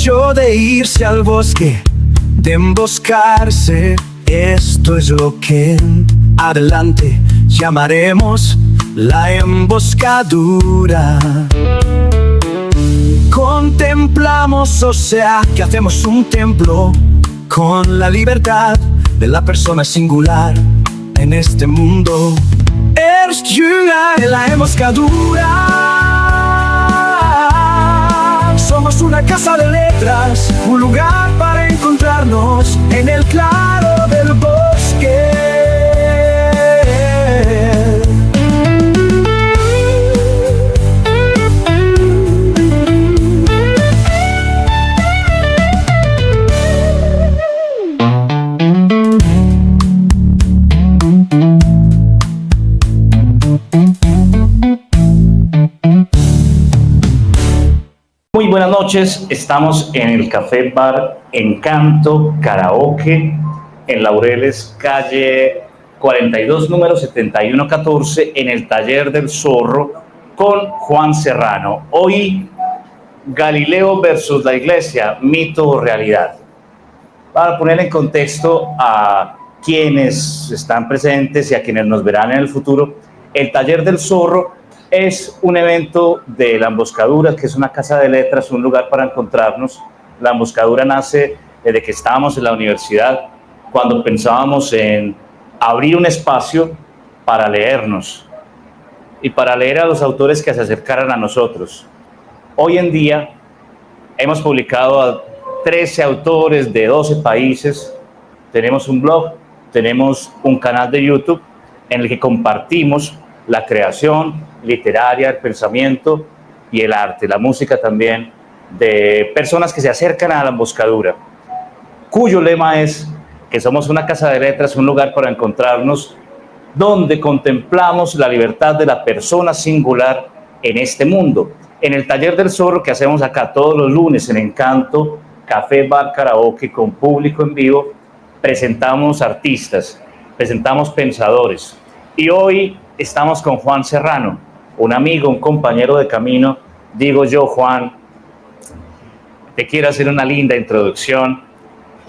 derecho de irse al bosque, de emboscarse. Esto es lo que en adelante llamaremos la emboscadura. Contemplamos, o sea, que hacemos un templo con la libertad de la persona singular en este mundo. Ernst Jünger en la emboscadura. Somos una casa de letras, un lugar para encontrarnos en el claro del bosque. Muy buenas noches, estamos en el Café Bar Encanto Karaoke en Laureles, calle 42, número 7114, en el Taller del Zorro con Juan Serrano. Hoy, Galileo versus la Iglesia, mito o realidad. Para poner en contexto a quienes están presentes y a quienes nos verán en el futuro, el Taller del Zorro es un evento de La Emboscadura, que es una casa de letras, un lugar para encontrarnos. La Emboscadura nace desde que estábamos en la universidad, cuando pensábamos en abrir un espacio para leernos y para leer a los autores que se acercaran a nosotros. Hoy en día hemos publicado a 13 autores de 12 países, tenemos un blog, tenemos un canal de YouTube en el que compartimos la creación literaria, el pensamiento y el arte, la música también, de personas que se acercan a La Emboscadura, cuyo lema es que somos una casa de letras, un lugar para encontrarnos, donde contemplamos la libertad de la persona singular en este mundo. En el Taller del Zorro, que hacemos acá todos los lunes en Encanto, Café Bar Karaoke, con público en vivo, presentamos artistas, presentamos pensadores. Y hoy estamos con Juan Serrano, un amigo, un compañero de camino. Digo yo, Juan, te quiero hacer una linda introducción,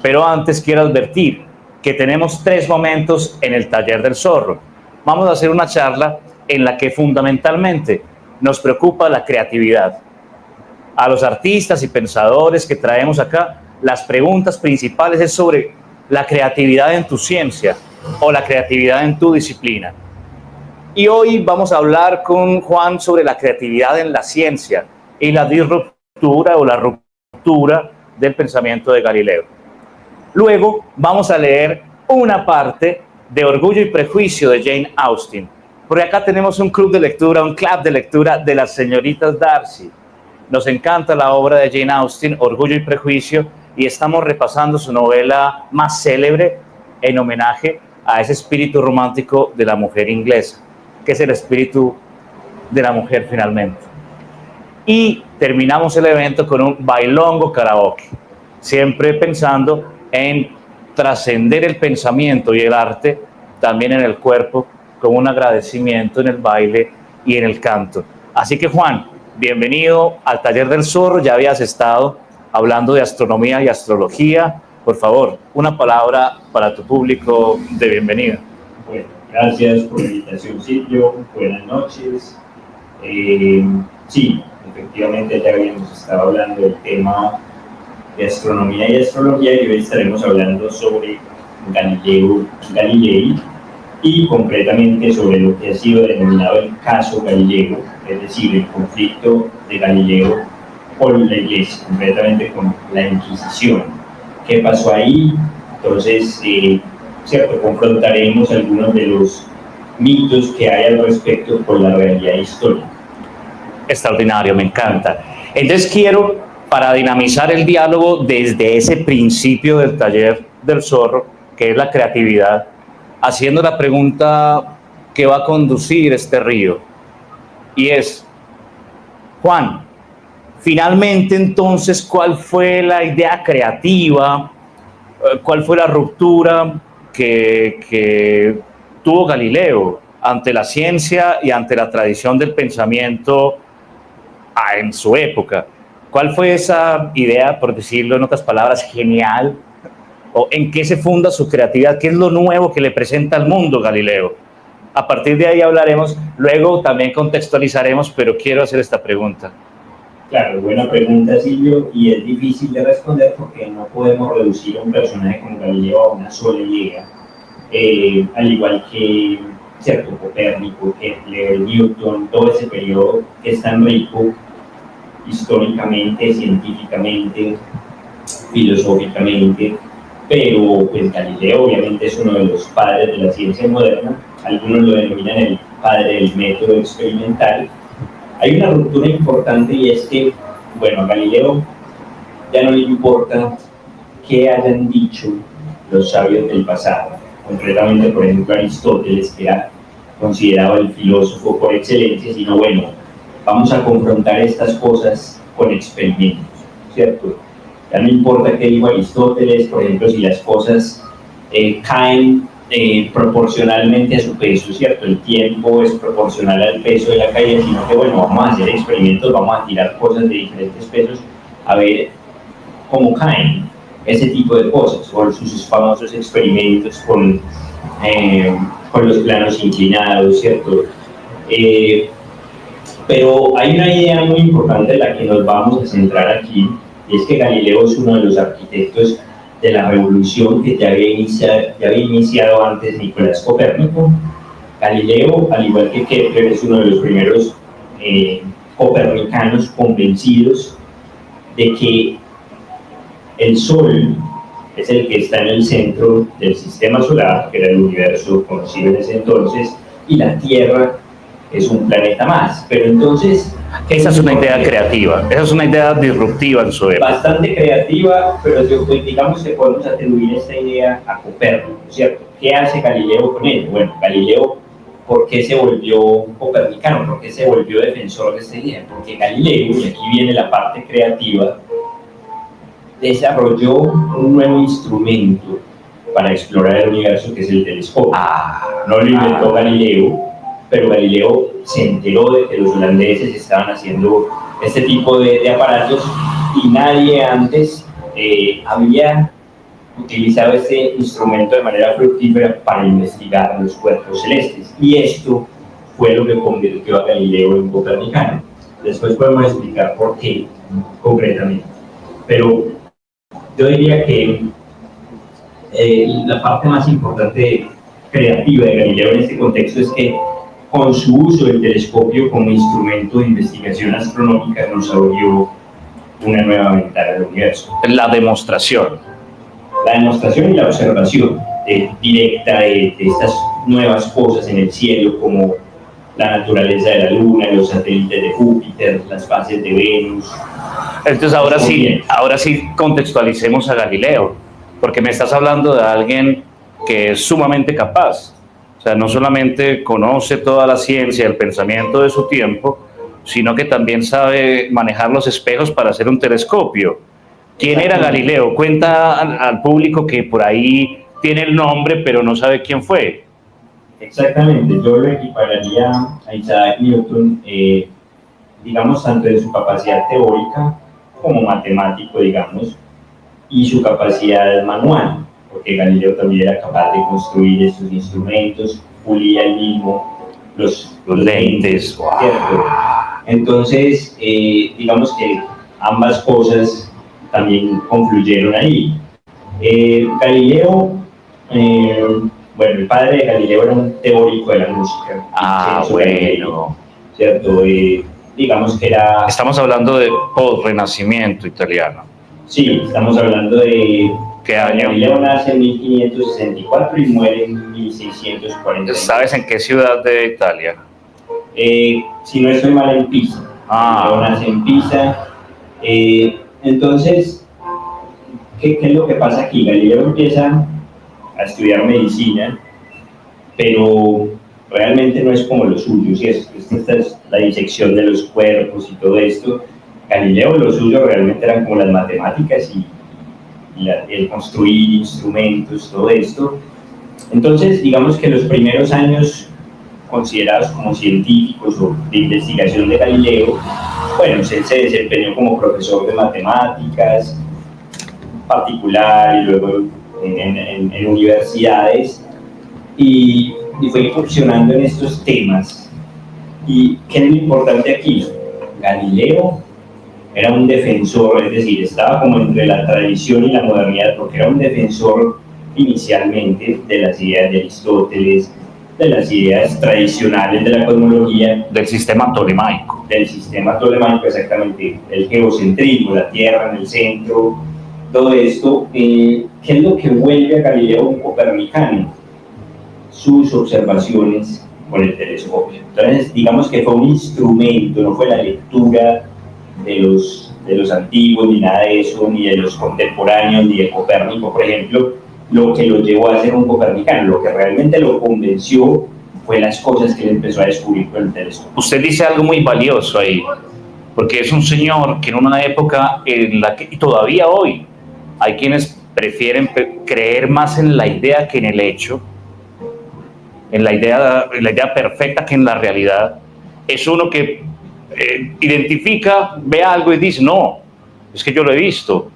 pero antes quiero advertir que tenemos 3 momentos en el Taller del Zorro. Vamos a hacer una charla en la que fundamentalmente nos preocupa la creatividad. A los artistas y pensadores que traemos acá, las preguntas principales es sobre la creatividad en tu ciencia o la creatividad en tu disciplina. Y hoy vamos a hablar con Juan sobre la creatividad en la ciencia y la disruptura o la ruptura del pensamiento de Galileo. Luego vamos a leer una parte de Orgullo y Prejuicio de Jane Austen. Porque acá tenemos un club de lectura, un club de lectura de las señoritas Darcy. Nos encanta la obra de Jane Austen, Orgullo y Prejuicio, y estamos repasando su novela más célebre en homenaje a ese espíritu romántico de la mujer inglesa, que es el espíritu de la mujer finalmente. Y terminamos el evento con un bailongo karaoke, siempre pensando en trascender el pensamiento y el arte también en el cuerpo, con un agradecimiento en el baile y en el canto. Así que, Juan, bienvenido al Taller del Zorro. Ya habías estado hablando de astronomía y astrología. Por favor, una palabra para tu público de bienvenida. Bueno, gracias por la invitación, Silvio. Buenas noches. Sí, efectivamente ya habíamos estado hablando del tema de astronomía y astrología, y hoy estaremos hablando sobre Galileo Galilei y concretamente sobre lo que ha sido denominado el caso Galileo, es decir, el conflicto de Galileo con la Iglesia, concretamente con la Inquisición. ¿Qué pasó ahí? Entonces, ¿cierto? Confrontaremos algunos de los mitos que hay al respecto con la realidad histórica. Extraordinario, me encanta. Entonces quiero, para dinamizar el diálogo desde ese principio del Taller del Zorro, que es la creatividad, haciendo la pregunta que va a conducir este río, y es, Juan, finalmente entonces, ¿cuál fue la idea creativa? ¿Cuál fue la ruptura que tuvo Galileo ante la ciencia y ante la tradición del pensamiento en su época? ¿Cuál fue esa idea, por decirlo en otras palabras, genial? ¿O en qué se funda su creatividad? ¿Qué es lo nuevo que le presenta al mundo Galileo? A partir de ahí hablaremos, luego también contextualizaremos, pero quiero hacer esta pregunta. Claro, buena pregunta, Silvio, y es difícil de responder porque no podemos reducir a un personaje como Galileo a una sola idea. Al igual que, cierto, Copérnico, Kepler, Newton, todo ese periodo que es tan rico históricamente, científicamente, filosóficamente, pero pues Galileo obviamente es uno de los padres de la ciencia moderna, algunos lo denominan el padre del método experimental. Hay una ruptura importante y es que, bueno, a Galileo ya no le importa qué hayan dicho los sabios del pasado, concretamente, por ejemplo, Aristóteles, que era considerado el filósofo por excelencia, sino bueno, vamos a confrontar estas cosas con experimentos, ¿cierto? Ya no importa qué dijo Aristóteles, por ejemplo, si las cosas caen proporcionalmente a su peso, ¿cierto? El tiempo es proporcional al peso de la caída, sino que, bueno, vamos a hacer experimentos, vamos a tirar cosas de diferentes pesos, a ver cómo caen, ese tipo de cosas, o sus famosos experimentos con los planos inclinados, ¿cierto? Pero hay una idea muy importante en la que nos vamos a centrar aquí, y es que Galileo es uno de los arquitectos de la revolución que ya había iniciado antes Nicolás Copérnico. Galileo, al igual que Kepler, es uno de los primeros copernicanos convencidos de que el Sol es el que está en el centro del sistema solar, que era el universo conocido en ese entonces, y la Tierra es un planeta más. Pero entonces... Esa es una idea creativa, esa es una idea disruptiva en su época. Bastante creativa, pero digamos que podemos atribuir esta idea a Copérnico, ¿cierto? ¿Qué hace Galileo con él? Bueno, Galileo, ¿por qué se volvió copernicano? ¿Por qué se volvió defensor de esta idea? Porque Galileo, y aquí viene la parte creativa, desarrolló un nuevo instrumento para explorar el universo, que es el telescopio. No lo inventó Galileo, pero Galileo se enteró de que los holandeses estaban haciendo este tipo de aparatos y nadie antes había utilizado este instrumento de manera fructífera para investigar los cuerpos celestes. Y esto fue lo que convirtió a Galileo en copernicano. Después podemos explicar por qué concretamente. Pero yo diría que la parte más importante creativa de Galileo en este contexto es que con su uso del telescopio como instrumento de investigación astronómica nos abrió una nueva ventana del universo. La demostración. La demostración y la observación directa de estas nuevas cosas en el cielo, como la naturaleza de la Luna, los satélites de Júpiter, las fases de Venus. Entonces ahora sí contextualicemos a Galileo, porque me estás hablando de alguien que es sumamente capaz. O sea, no solamente conoce toda la ciencia, el pensamiento de su tiempo, sino que también sabe manejar los espejos para hacer un telescopio. ¿Quién era Galileo? Cuenta al público que por ahí tiene el nombre, pero no sabe quién fue. Exactamente, yo lo equipararía a Isaac Newton, digamos, tanto en su capacidad teórica como matemático, digamos, y su capacidad manual, porque Galileo también era capaz de construir estos instrumentos, pulía él mismo los lentes, ¿cierto? Entonces, digamos que ambas cosas también confluyeron ahí. Galileo, bueno, el padre de Galileo era un teórico de la música. Bueno. ¿Cierto? Digamos que era... Estamos hablando de post-renacimiento italiano. Sí, estamos hablando de... ¿Qué año? Galileo nace en 1564 y muere en 1640. ¿Sabes en qué ciudad de Italia? Si no estoy mal, en Pisa. Galileo nace en Pisa. Entonces, ¿qué es lo que pasa aquí? Galileo empieza a estudiar medicina, pero realmente no es como lo suyo, ¿sí? Esta es la disección de los cuerpos y todo esto. Galileo, lo suyo realmente eran como las matemáticas y el construir instrumentos, todo esto. Entonces, digamos que los primeros años considerados como científicos o de investigación de Galileo, bueno, él se desempeñó como profesor de matemáticas particular y luego en universidades y fue incursionando en estos temas. ¿Y qué es lo importante aquí? Galileo era un defensor, es decir, estaba como entre la tradición y la modernidad, porque era un defensor inicialmente de las ideas de Aristóteles, de las ideas tradicionales de la cosmología. Del sistema tolemaico. Del sistema tolemaico, exactamente, el geocentrismo, la Tierra en el centro, todo esto. ¿Qué es lo que vuelve a Galileo un copernicano? Sus observaciones con el telescopio. Entonces, digamos que fue un instrumento, no fue la lectura de los antiguos, ni nada de eso, ni de los contemporáneos, ni de Copérnico, por ejemplo, lo que lo llevó a ser un copernicano. Lo que realmente lo convenció fue las cosas que él empezó a descubrir con el telescopio. Usted dice algo muy valioso ahí, porque es un señor que en una época en la que, y todavía hoy, hay quienes prefieren creer más en la idea que en el hecho, en la idea perfecta que en la realidad. Es uno que identifica, ve algo y dice, no, es que yo lo he visto.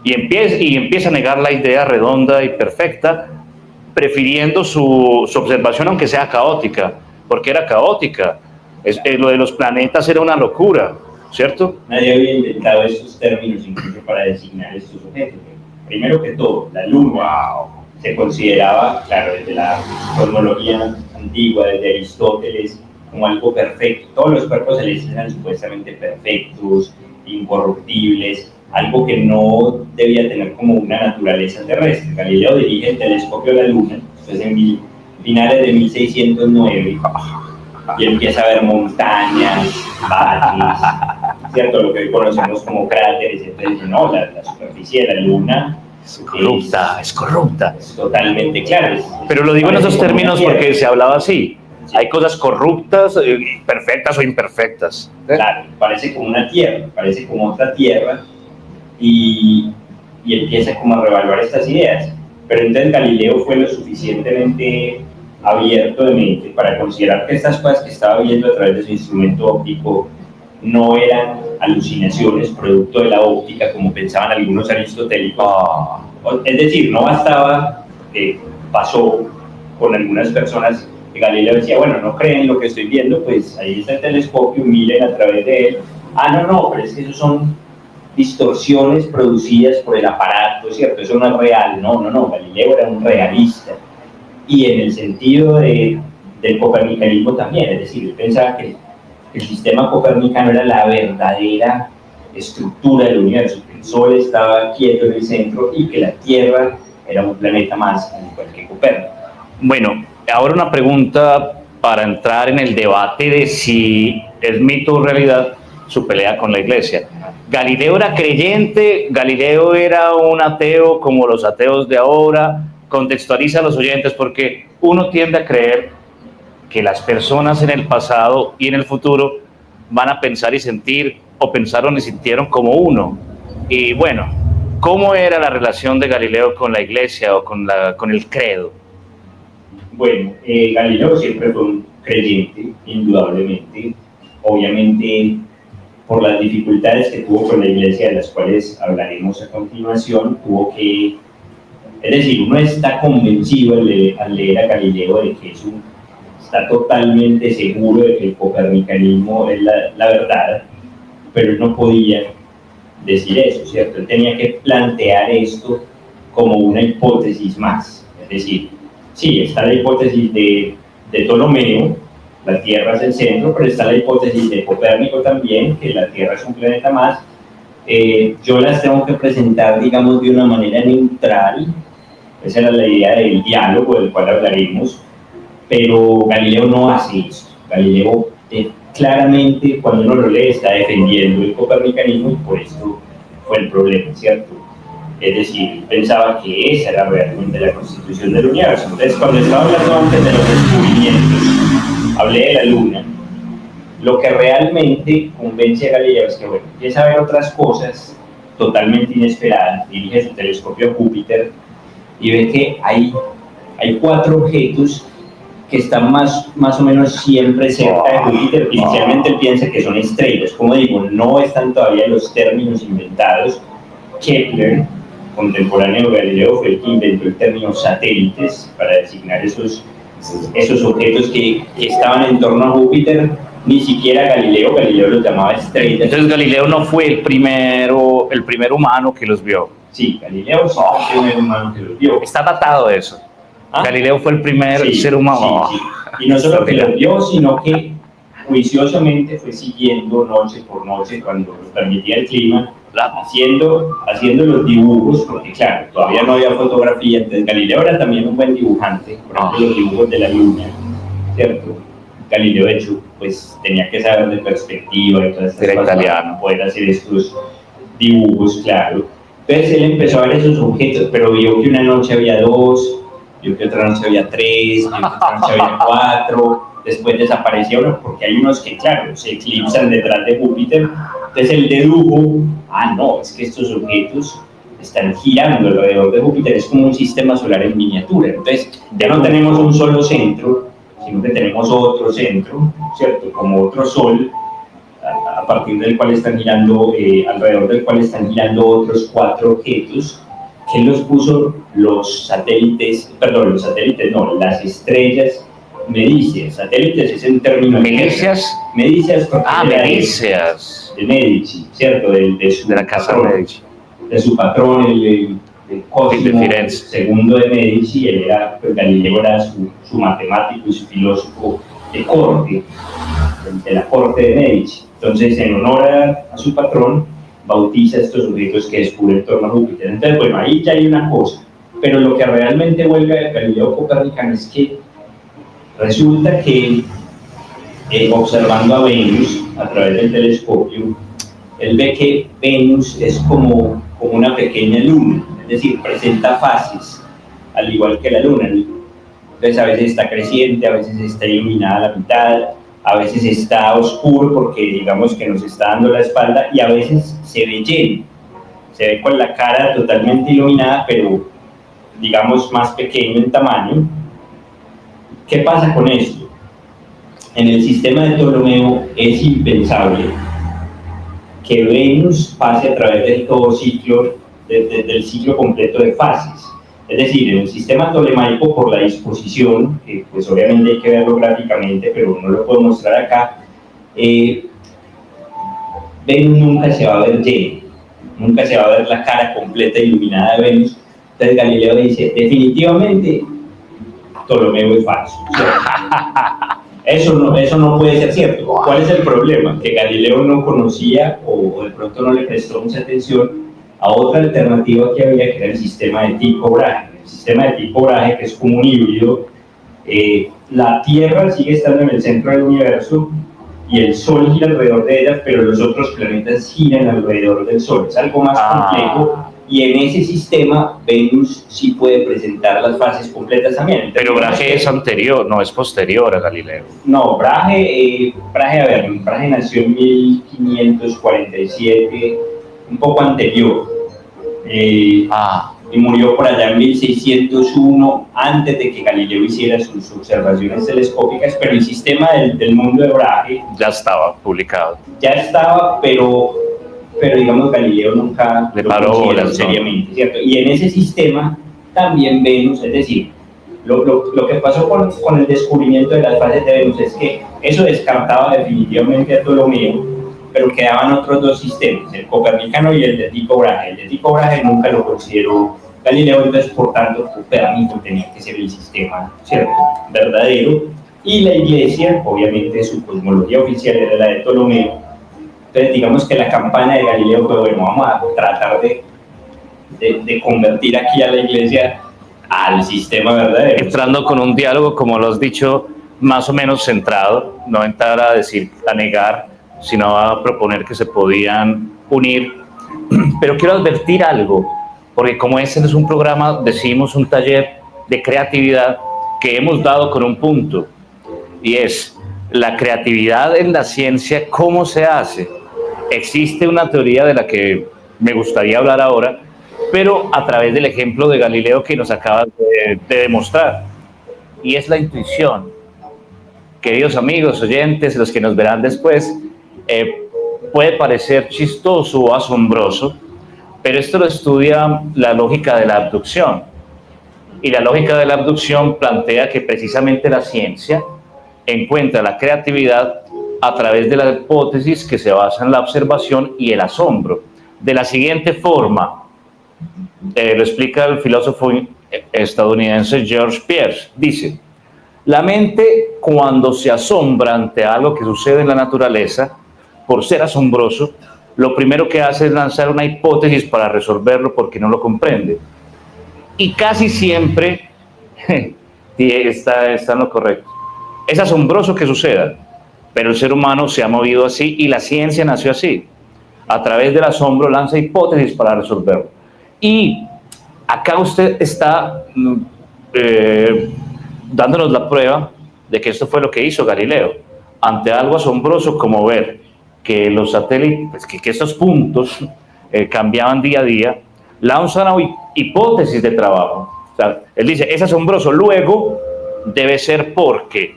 Y empieza a negar la idea redonda y perfecta, prefiriendo su observación, aunque sea caótica, porque era caótica. Lo de los planetas era una locura, ¿cierto? Nadie había inventado estos términos incluso para designar estos objetos. Primero que todo, la Luna se consideraba, claro, desde la cosmología antigua, desde Aristóteles, como algo perfecto. Todos los cuerpos celestes eran supuestamente perfectos, incorruptibles, algo que no debía tener como una naturaleza terrestre. Galileo dirige el telescopio a la Luna, entonces en finales de 1609, y empieza a ver montañas, valles, ¿cierto? Lo que hoy conocemos como cráteres. Entonces, no, la superficie de la Luna es corrupta. Es totalmente claro. Pero lo digo en esos términos porque se hablaba así. Sí. Hay cosas corruptas, perfectas o imperfectas. Claro, parece como una tierra, parece como otra tierra, y empieza como a revaluar estas ideas. Pero entonces Galileo fue lo suficientemente abierto de mente para considerar que estas cosas que estaba viendo a través de su instrumento óptico no eran alucinaciones producto de la óptica como pensaban algunos aristotélicos. Es decir, no bastaba, pasó con algunas personas que Galileo decía, bueno, no creen lo que estoy viendo, pues ahí está el telescopio, miren a través de él. No, pero es que esos son distorsiones producidas por el aparato, ¿cierto? Eso no es real. No, Galileo era un realista. Y en el sentido del copernicanismo también, es decir, él pensaba que el sistema copernicano era la verdadera estructura del universo, que el Sol estaba quieto en el centro y que la Tierra era un planeta más, al igual que Copérnico. Bueno, ahora una pregunta para entrar en el debate de si es mito o realidad su pelea con la Iglesia. ¿Galileo era creyente? ¿Galileo era un ateo como los ateos de ahora? Contextualiza a los oyentes, porque uno tiende a creer que las personas en el pasado y en el futuro van a pensar y sentir, o pensaron y sintieron como uno. Y bueno, ¿cómo era la relación de Galileo con la Iglesia o con el credo? Bueno, Galileo siempre fue un creyente, indudablemente. Obviamente, por las dificultades que tuvo con la Iglesia, de las cuales hablaremos a continuación, tuvo que... Es decir, uno está convencido al leer a Galileo de que está totalmente seguro de que el copernicanismo es la verdad, pero él no podía decir eso, ¿cierto? Él tenía que plantear esto como una hipótesis más. Es decir, sí, está la hipótesis de Ptolomeo, la Tierra es el centro, pero está la hipótesis de Copérnico también, que la Tierra es un planeta más. Yo las tengo que presentar, digamos, de una manera neutral. Esa era la idea del diálogo del cual hablaremos, pero Galileo no hace eso. Galileo claramente, cuando uno lo lee, está defendiendo el copernicanismo, y por esto fue el problema, ¿cierto? Es decir, pensaba que esa era realmente la constitución del universo. Entonces, cuando estaba hablando antes de los descubrimientos, hablé de la Luna. Lo que realmente convence a Galileo es que, bueno, empieza a ver otras cosas totalmente inesperadas, dirige su telescopio a Júpiter y ve que hay 4 objetos que están más o menos siempre cerca de Júpiter. Inicialmente él piensa que son estrellas, como digo, no están todavía los términos inventados. Kepler, contemporáneo de Galileo, fue el que inventó el término satélites para designar esos objetos que estaban en torno a Júpiter. Ni siquiera Galileo los llamaba estrellas. Entonces Galileo no fue el primer humano que los vio. Sí, Galileo sí fue el primer humano que los vio. Está datado eso. Galileo fue el primer ser humano. Sí. Y no solo que los vio, sino que juiciosamente fue siguiendo noche por noche, cuando nos permitía el clima, haciendo los dibujos, porque claro, todavía no había fotografía. Entonces Galileo era también un buen dibujante, por ejemplo los dibujos de la luna, ¿cierto? Galileo, de hecho, pues tenía que saber de perspectiva y todas estas cosas para poder hacer estos dibujos, claro. Entonces él empezó a ver esos objetos, pero vio que una noche había 2, vio que otra noche había 3, vio que otra noche había 4, después desapareció uno, porque hay unos que, claro, se eclipsan detrás de Júpiter. Entonces él dedujo, no, es que estos objetos están girando alrededor de Júpiter, es como un sistema solar en miniatura. Entonces ya no tenemos un solo centro, sino que tenemos otro centro, ¿cierto? Como otro sol, a partir del cual están girando, alrededor del cual están girando otros 4 objetos, que él los puso las estrellas medicias. Satélites es un término. ¿Medicias? Medicias. Medicias. De Medici, ¿cierto? De la casa de Medici. De su patrón, el Cosimo II de Medici. Él era, pues, Galileo era su matemático y su filósofo de corte, de la corte de Medici. Entonces, en honor a su patrón, bautiza estos objetos que descubre en torno a Júpiter. Entonces, bueno, ahí ya hay una cosa. Pero lo que realmente vuelve a Galileo Copernicano es que resulta que observando a Venus a través del telescopio, él ve que Venus es como una pequeña luna, es decir, presenta fases, al igual que la luna. Entonces a veces está creciente, a veces está iluminada a la mitad, a veces está oscuro porque digamos que nos está dando la espalda, y a veces se ve lleno, se ve con la cara totalmente iluminada, pero digamos más pequeño en tamaño. ¿Qué pasa con esto? En el sistema de Ptolomeo es impensable que Venus pase a través del todo ciclo, del ciclo completo de fases. Es decir, en el sistema ptolemaico, por la disposición, que pues obviamente hay que verlo gráficamente, pero no lo puedo mostrar acá, Venus nunca se va a ver lleno, nunca se va a ver la cara completa iluminada de Venus. Entonces Galileo dice, definitivamente, Ptolomeo es falso. Eso no puede ser cierto. ¿Cuál es el problema? Que Galileo no conocía o de pronto no le prestó mucha atención a otra alternativa que había, que era el sistema de Tycho-Brahe. El sistema de Tycho-Brahe, que es como un híbrido, la Tierra sigue estando en el centro del universo y el Sol gira alrededor de ella, pero los otros planetas giran alrededor del Sol. Es algo más complejo. Y en ese sistema, Venus sí puede presentar las fases completas también. Entonces, pero Brahe es anterior, no es posterior a Galileo. No, Brahe nació en 1547, un poco anterior. Y murió por allá en 1601, antes de que Galileo hiciera sus observaciones telescópicas, pero el sistema del mundo de Brahe ya estaba publicado. Ya estaba, pero digamos Galileo nunca le paró seriamente, ¿cierto? Y en ese sistema también Venus, es decir, lo que pasó con el descubrimiento de las fases de Venus es que eso descartaba definitivamente a Ptolomeo, pero quedaban otros 2 sistemas, el copernicano y el de Tycho-Brahe. El de Tycho-Brahe nunca lo consideró Galileo, entonces por tanto Copérnico tenía que ser el sistema, ¿cierto?, verdadero, y la Iglesia, obviamente su cosmología oficial era la de Ptolomeo. Entonces digamos que la campaña de Galileo fue, bueno, vamos a tratar de convertir aquí a la Iglesia al sistema verdadero. Entrando con un diálogo, como lo has dicho, más o menos centrado, no entrar a negar, sino a proponer que se podían unir. Pero quiero advertir algo, porque como este es un programa, decimos un taller de creatividad que hemos dado con un punto, y es la creatividad en la ciencia, ¿cómo se hace? Existe una teoría de la que me gustaría hablar ahora, pero a través del ejemplo de Galileo que nos acabas de demostrar, y es la intuición. queridos amigos, oyentes, los que nos verán después, puede parecer chistoso o asombroso, pero esto lo estudia la lógica de la abducción. Y la lógica de la abducción plantea que precisamente la ciencia encuentra la creatividad a través de la hipótesis que se basa en la observación y el asombro. De la siguiente forma, lo explica el filósofo estadounidense George Peirce, dice: la mente, cuando se asombra ante algo que sucede en la naturaleza, por ser asombroso, lo primero que hace es lanzar una hipótesis para resolverlo porque no lo comprende. Y casi siempre está en lo correcto. Es asombroso que suceda, pero el ser humano se ha movido así y la ciencia nació así. A través del asombro lanza hipótesis para resolverlo. Y acá usted está dándonos la prueba de que esto fue lo que hizo Galileo. Ante algo asombroso como ver que los satélites, que estos puntos cambiaban día a día, lanza una hipótesis de trabajo. O sea, él dice, es asombroso, luego debe ser porque.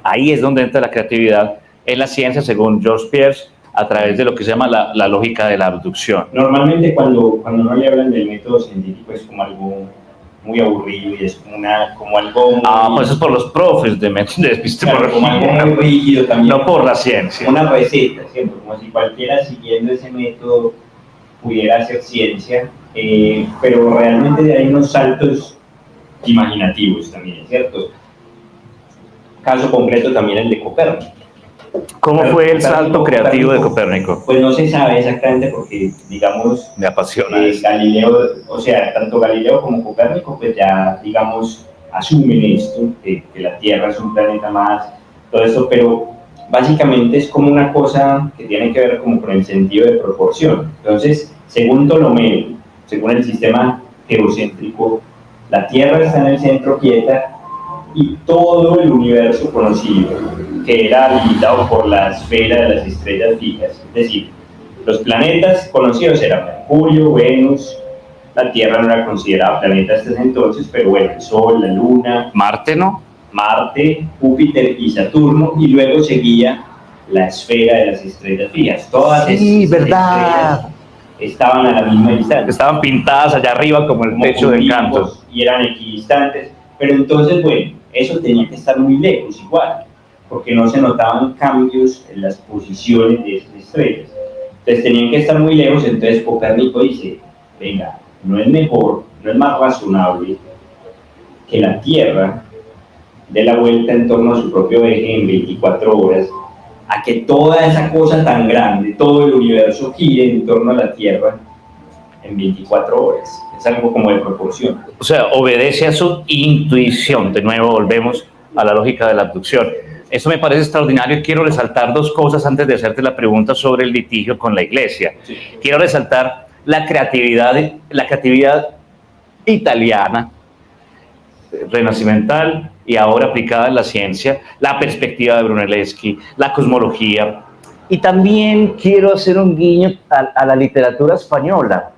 Ahí es donde entra la creatividad en la ciencia, según George Peirce, a través de lo que se llama la lógica de la abducción. Normalmente cuando no le hablan del método científico es como algo muy aburrido y es como algo muy... Pues es por los profes de epistemología. Como algo muy rígido también. No por la ciencia. Una receta, ¿cierto? Como si cualquiera siguiendo ese método pudiera hacer ciencia, pero realmente hay unos saltos imaginativos también, ¿cierto? Caso concreto también el de Copérnico. ¿Cómo fue el salto creativo de Copérnico? Pues no se sabe exactamente porque, digamos, me apasiona Galileo, o sea, tanto Galileo como Copérnico, pues ya, digamos, asumen esto, que la Tierra es un planeta más, todo eso, pero básicamente es como una cosa que tiene que ver como con el sentido de proporción. Entonces, según Ptolomeo, según el sistema geocéntrico, la Tierra está en el centro quieta y todo el universo conocido, que era limitado por la esfera de las estrellas fijas, es decir, los planetas conocidos eran Mercurio, Venus, la Tierra no era considerada planeta hasta ese entonces, pero bueno, el Sol, la Luna, Marte, ¿no? Marte, Júpiter y Saturno, y luego seguía la esfera de las estrellas fijas. Todas esas verdad. Estaban a la misma distancia. Estaban pintadas allá arriba como el techo de Encanto. Y eran equidistantes, pero entonces, bueno, eso tenía que estar muy lejos igual, porque no se notaban cambios en las posiciones de esas estrellas. Entonces tenían que estar muy lejos, entonces Copérnico dice, venga, no es mejor, no es más razonable que la Tierra dé la vuelta en torno a su propio eje en 24 horas, a que toda esa cosa tan grande, todo el universo gire en torno a la Tierra en 24 horas. Es algo como de proporción. O sea, obedece a su intuición. De nuevo volvemos a la lógica de la abducción. Eso me parece extraordinario y quiero resaltar dos cosas antes de hacerte la pregunta sobre el litigio con la Iglesia. Sí. Quiero resaltar la creatividad italiana, renacimental y ahora aplicada en la ciencia, la perspectiva de Brunelleschi, la cosmología. Y también quiero hacer un guiño a la literatura española,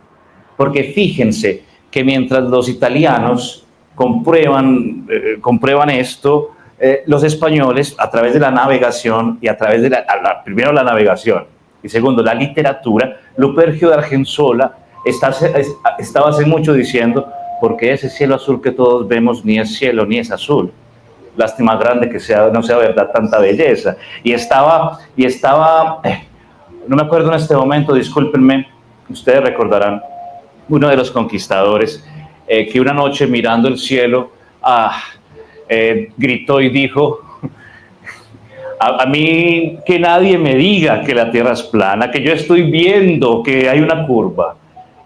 porque fíjense que mientras los italianos comprueban esto, los españoles, a través de la navegación y a través de primero la navegación y segundo la literatura, Lupercio de Argensola estaba hace mucho diciendo, porque ese cielo azul que todos vemos ni es cielo ni es azul. Lástima grande que no sea verdad tanta belleza. Y estaba, no me acuerdo en este momento, discúlpenme, ustedes recordarán, uno de los conquistadores, que una noche mirando el cielo, gritó y dijo, a mí que nadie me diga que la Tierra es plana, que yo estoy viendo que hay una curva,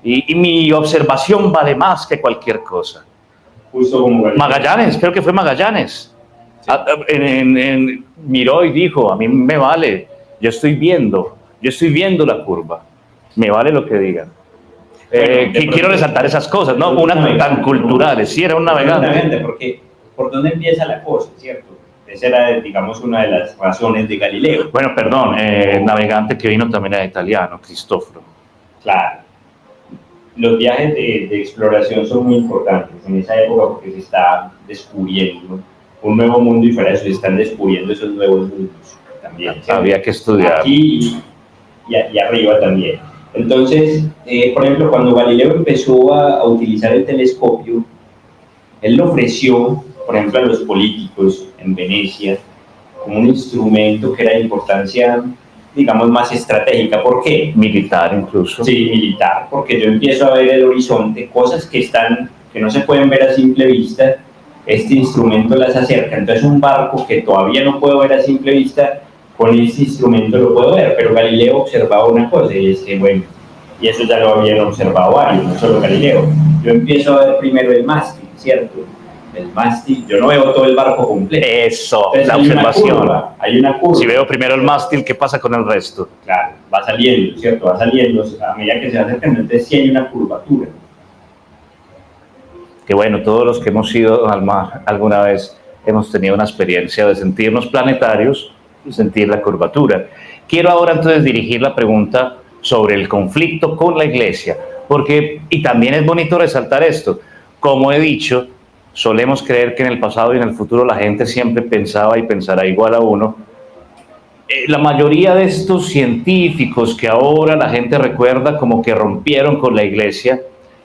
y mi observación vale más que cualquier cosa. Justo como Magallanes, creo que fue Magallanes, sí. Miró y dijo, a mí me vale, yo estoy viendo la curva, me vale lo que digan. Quiero resaltar esas cosas, ¿no? Una tan culturales, sí, era un navegante. Porque, ¿por dónde empieza la cosa, cierto? Esa era, digamos, una de las razones de Galileo. Bueno, perdón, navegante que vino también era italiano, Cristoforo. Claro. Los viajes de exploración son muy importantes en esa época porque se está descubriendo un nuevo mundo y fuera de eso se están descubriendo esos nuevos mundos también. ¿Cierto? Había que estudiar. Aquí y arriba también. Entonces, por ejemplo, cuando Galileo empezó a utilizar el telescopio, él lo ofreció, por ejemplo, a los políticos en Venecia como un instrumento que era de importancia, digamos, más estratégica. ¿Por qué? Militar incluso. Sí, militar, porque yo empiezo a ver el horizonte, cosas que no se pueden ver a simple vista, este instrumento las acerca. Entonces un barco que todavía no puedo ver a simple vista, con este instrumento lo puedo ver, pero Galileo observaba una cosa, y es que, bueno, y eso ya lo habían observado varios, no solo Galileo. Yo empiezo a ver primero el mástil, ¿cierto? El mástil, yo no veo todo el barco completo. Eso, entonces, la observación. Hay una curva. Si veo primero el mástil, ¿qué pasa con el resto? Claro, va saliendo, ¿cierto? Va saliendo a medida que se va acercando, entonces sí hay una curvatura. Que bueno, todos los que hemos ido al mar alguna vez hemos tenido una experiencia de sentirnos planetarios y sentir la curvatura. Quiero ahora entonces dirigir la pregunta sobre el conflicto con la Iglesia, porque, y también es bonito resaltar esto, como he dicho, solemos creer que en el pasado y en el futuro la gente siempre pensaba y pensará igual a uno. La mayoría de estos científicos que ahora la gente recuerda como que rompieron con la Iglesia,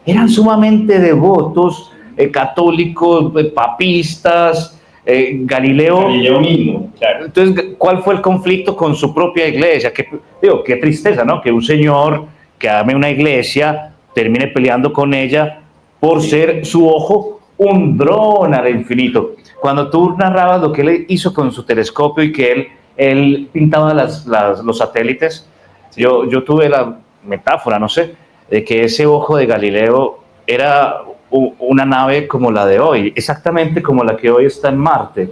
eran sumamente devotos, católicos, papistas, Galileo mismo, claro. Entonces, ¿cuál fue el conflicto con su propia iglesia? Qué tristeza, ¿no? Que un señor que ame una iglesia termine peleando con ella por ser su ojo un dron al infinito. Cuando tú narrabas lo que él hizo con su telescopio y que él pintaba los satélites, yo tuve la metáfora, no sé, de que ese ojo de Galileo era una nave como la de hoy, exactamente como la que hoy está en Marte.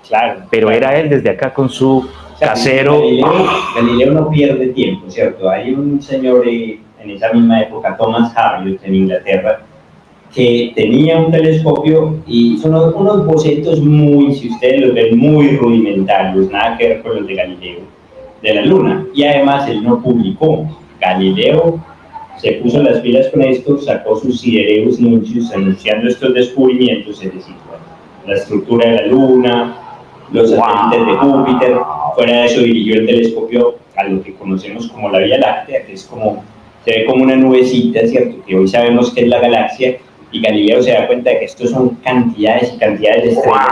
Claro. Pero claro. era él desde acá con su casero. Galileo no pierde tiempo, ¿cierto? Hay un señor en esa misma época, Thomas Harriot, en Inglaterra, que tenía un telescopio y son unos bocetos muy, si ustedes los ven, muy rudimentarios, nada que ver con los de Galileo, de la Luna. Y además él no publicó. Galileo se puso las pilas con esto, sacó sus Sidereus Nuncius anunciando estos descubrimientos, es decir, la estructura de la Luna, los satélites de Júpiter. Fuera de eso dirigió el telescopio a lo que conocemos como la Vía Láctea, que es como, se ve como una nubecita, ¿cierto? Que hoy sabemos que es la galaxia, y Galileo se da cuenta de que estos son cantidades y cantidades de estrellas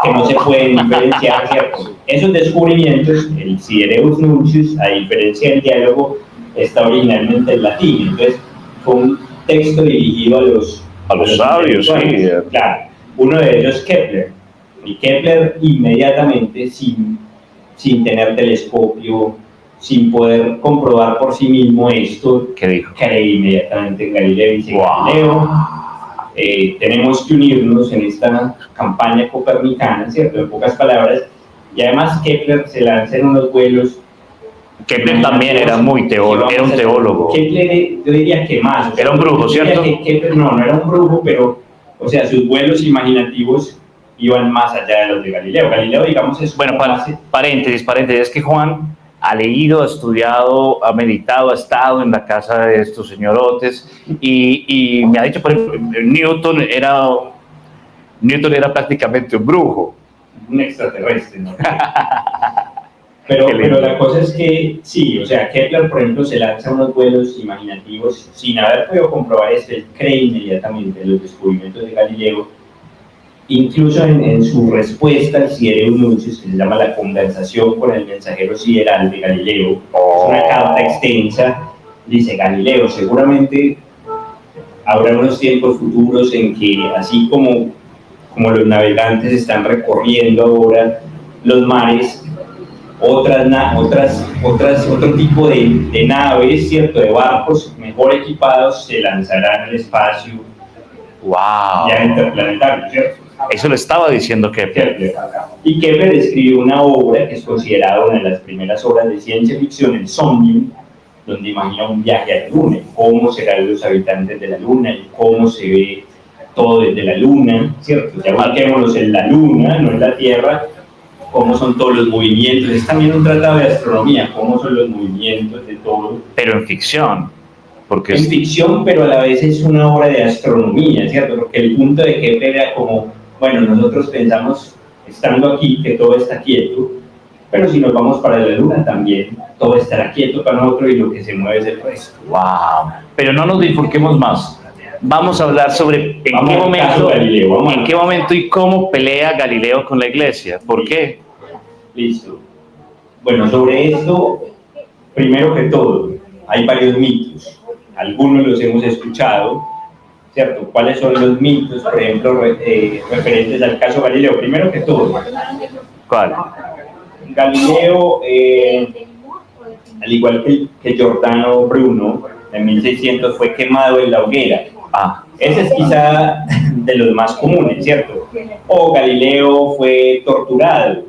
que no se pueden diferenciar, ¿cierto? Esos descubrimientos, el Sidereus Nuncius, a diferencia del diálogo, está originalmente en latín, entonces fue un texto dirigido a los sabios, sí. Claro, uno de ellos Kepler, y Kepler inmediatamente, sin tener telescopio, sin poder comprobar por sí mismo esto, ¿qué dijo? Cree inmediatamente en Galileo y dice, Galileo, tenemos que unirnos en esta campaña copernicana, ¿cierto? En pocas palabras, y además Kepler se lanza en unos vuelos. Kepler también era muy teólogo, era un teólogo. Kepler, yo diría que más. Era un brujo, ¿cierto? Kepler no era un brujo, pero, o sea, sus vuelos imaginativos iban más allá de los de Galileo. Galileo, digamos, es... Bueno, paréntesis, es que Juan ha leído, ha estudiado, ha meditado, ha estado en la casa de estos señorotes y me ha dicho, por ejemplo, Newton era prácticamente un brujo. Un extraterrestre, ¿no? Pero la cosa es que sí, o sea, Kepler, por ejemplo, se lanza unos vuelos imaginativos sin haber podido comprobar esto. Él cree inmediatamente en los descubrimientos de Galileo. Incluso en su respuesta al Sidereus Nuncius, que se llama la conversación con el mensajero sideral de Galileo, es una carta extensa, dice Galileo, seguramente habrá unos tiempos futuros en que, así como los navegantes están recorriendo ahora los mares, otro tipo de naves, ¿cierto?, de barcos mejor equipados se lanzarán al espacio. ¡Wow! Ya interplanetario, ¿cierto? Eso lo estaba diciendo Kepler. Y Kepler escribió una obra que es considerada una de las primeras obras de ciencia ficción, el Somnium, donde imagina un viaje a la Luna, cómo serán los habitantes de la Luna, y cómo se ve todo desde la Luna, ¿cierto? Ya ubiquémonos en la Luna, no en la Tierra, cómo son todos los movimientos. Es también un tratado de astronomía, cómo son los movimientos de todo. Pero en ficción. Porque en ficción, pero a la vez es una obra de astronomía, ¿cierto? Porque el punto de Kepler era como, bueno, nosotros pensamos estando aquí, que todo está quieto, pero si nos vamos para la luna también, todo estará quieto para nosotros y lo que se mueve es el resto. Wow. Pero no nos bifurquemos más. Vamos a hablar sobre Vamos al caso Galileo, en qué momento y cómo pelea Galileo con la iglesia. ¿Por qué? Listo. Bueno, sobre esto, primero que todo, hay varios mitos. Algunos los hemos escuchado, ¿cierto? ¿Cuáles son los mitos, por ejemplo, referentes al caso Galileo? Primero que todo, ¿Cuál? Galileo, al igual que Giordano Bruno, en 1600 fue quemado en la hoguera. Ese es quizá de los más comunes, ¿cierto? O Galileo fue torturado,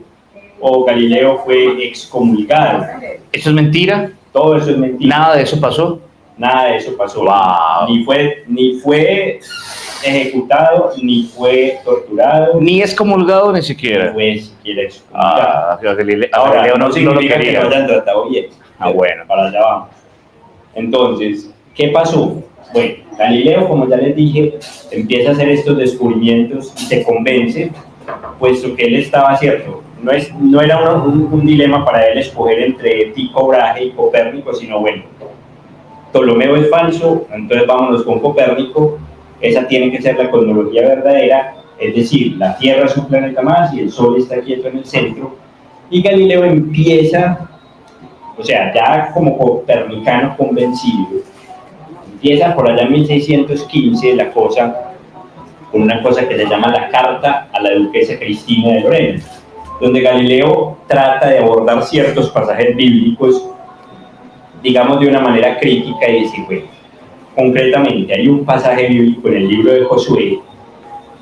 o Galileo fue excomulgado. ¿Eso es mentira? Todo eso es mentira. ¿Nada de eso pasó? Nada de eso pasó. Wow. Ni fue ejecutado, ni fue torturado. Ni excomulgado ni siquiera. Ni fue siquiera excomulgado. Galileo Ahora, no significa lo que quería. no hayan tratado bien. Bueno. Para allá vamos. Entonces, ¿qué pasó? Bueno, Galileo, como ya les dije, empieza a hacer estos descubrimientos y se convence, puesto que él estaba cierto. No era un dilema para él escoger entre Tycho Brahe y Copérnico, sino bueno, Ptolomeo es falso, entonces vámonos con Copérnico, esa tiene que ser la cosmología verdadera, es decir, la Tierra es un planeta más y el Sol está quieto en el centro, y Galileo empieza, o sea, ya como copernicano convencido, empieza por allá en 1615 la cosa, con una cosa que se llama la Carta a la Duquesa Cristina de Lorena, donde Galileo trata de abordar ciertos pasajes bíblicos, digamos de una manera crítica y decir, bueno, concretamente hay un pasaje bíblico en el libro de Josué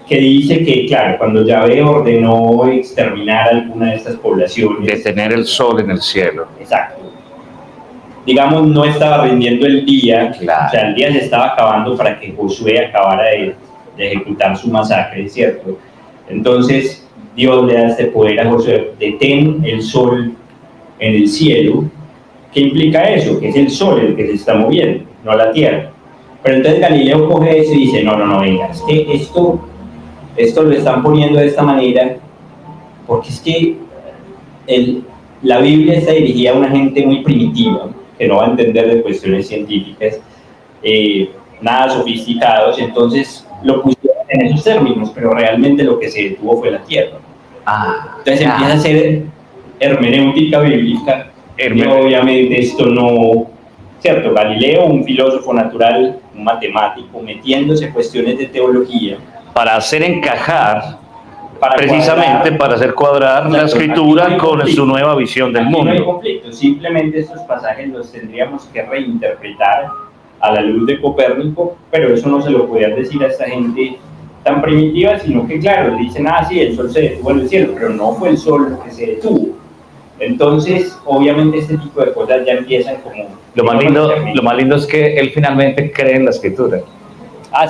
que dice que, claro, cuando Yahvé ordenó exterminar alguna de estas poblaciones, Detener el sol en el cielo. Exacto. Digamos, no estaba rindiendo el día, Claro. O sea, el día se estaba acabando para que Josué acabara de ejecutar su masacre, ¿cierto? Entonces, Dios le da este poder a Josué, detén el sol en el cielo. ¿Qué implica eso? Que es el sol el que se está moviendo, no la tierra. Pero entonces Galileo coge eso y dice, no, venga, es que esto lo están poniendo de esta manera, porque es que la Biblia está dirigida a una gente muy primitiva, que no va a entender de cuestiones científicas, nada sofisticados, entonces lo pusieron en esos términos, pero realmente lo que se detuvo fue la tierra. Entonces empieza a ser hermenéutica bíblica, y obviamente esto no, ¿cierto? Galileo, un filósofo natural, un matemático, metiéndose cuestiones de teología, Para hacer encajar, para precisamente para hacer cuadrar la escritura con su nueva visión del Aquí mundo. no hay conflicto, simplemente estos pasajes los tendríamos que reinterpretar a la luz de Copérnico, pero eso no se lo podían decir a esta gente tan primitiva, sino que claro, le dicen, sí, el sol se detuvo en el cielo, pero no fue el sol lo que se detuvo. Entonces, obviamente este tipo de cosas ya empiezan como... Lo más lindo es que él finalmente cree en la escritura.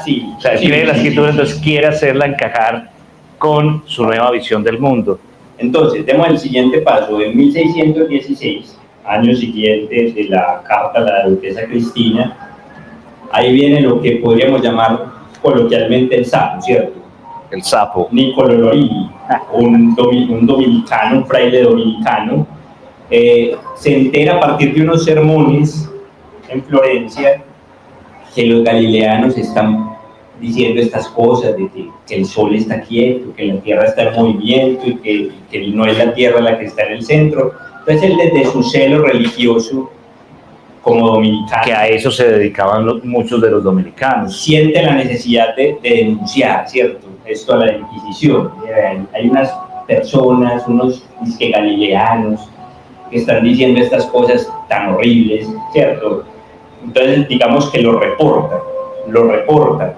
Sí. O sea, él cree en la escritura, entonces quiere hacerla encajar con su nueva visión del mundo. Entonces, demos el siguiente paso. En 1616, año siguiente de la carta a la duquesa Cristina, ahí viene lo que podríamos llamar coloquialmente el sapo, ¿cierto? El sapo. Niccolò Lorini, un dominicano, un fraile dominicano, se entera a partir de unos sermones en Florencia que los galileanos están diciendo estas cosas de que el sol está quieto, que la tierra está en movimiento y que no es la tierra la que está en el centro. Entonces él, desde su celo religioso como dominicano, Que a eso se dedicaban muchos de los dominicanos. siente la necesidad de denunciar, ¿cierto?, esto a la Inquisición. Hay unas personas, unos disque galileanos, que están diciendo estas cosas tan horribles, ¿cierto? Entonces, digamos que lo reporta,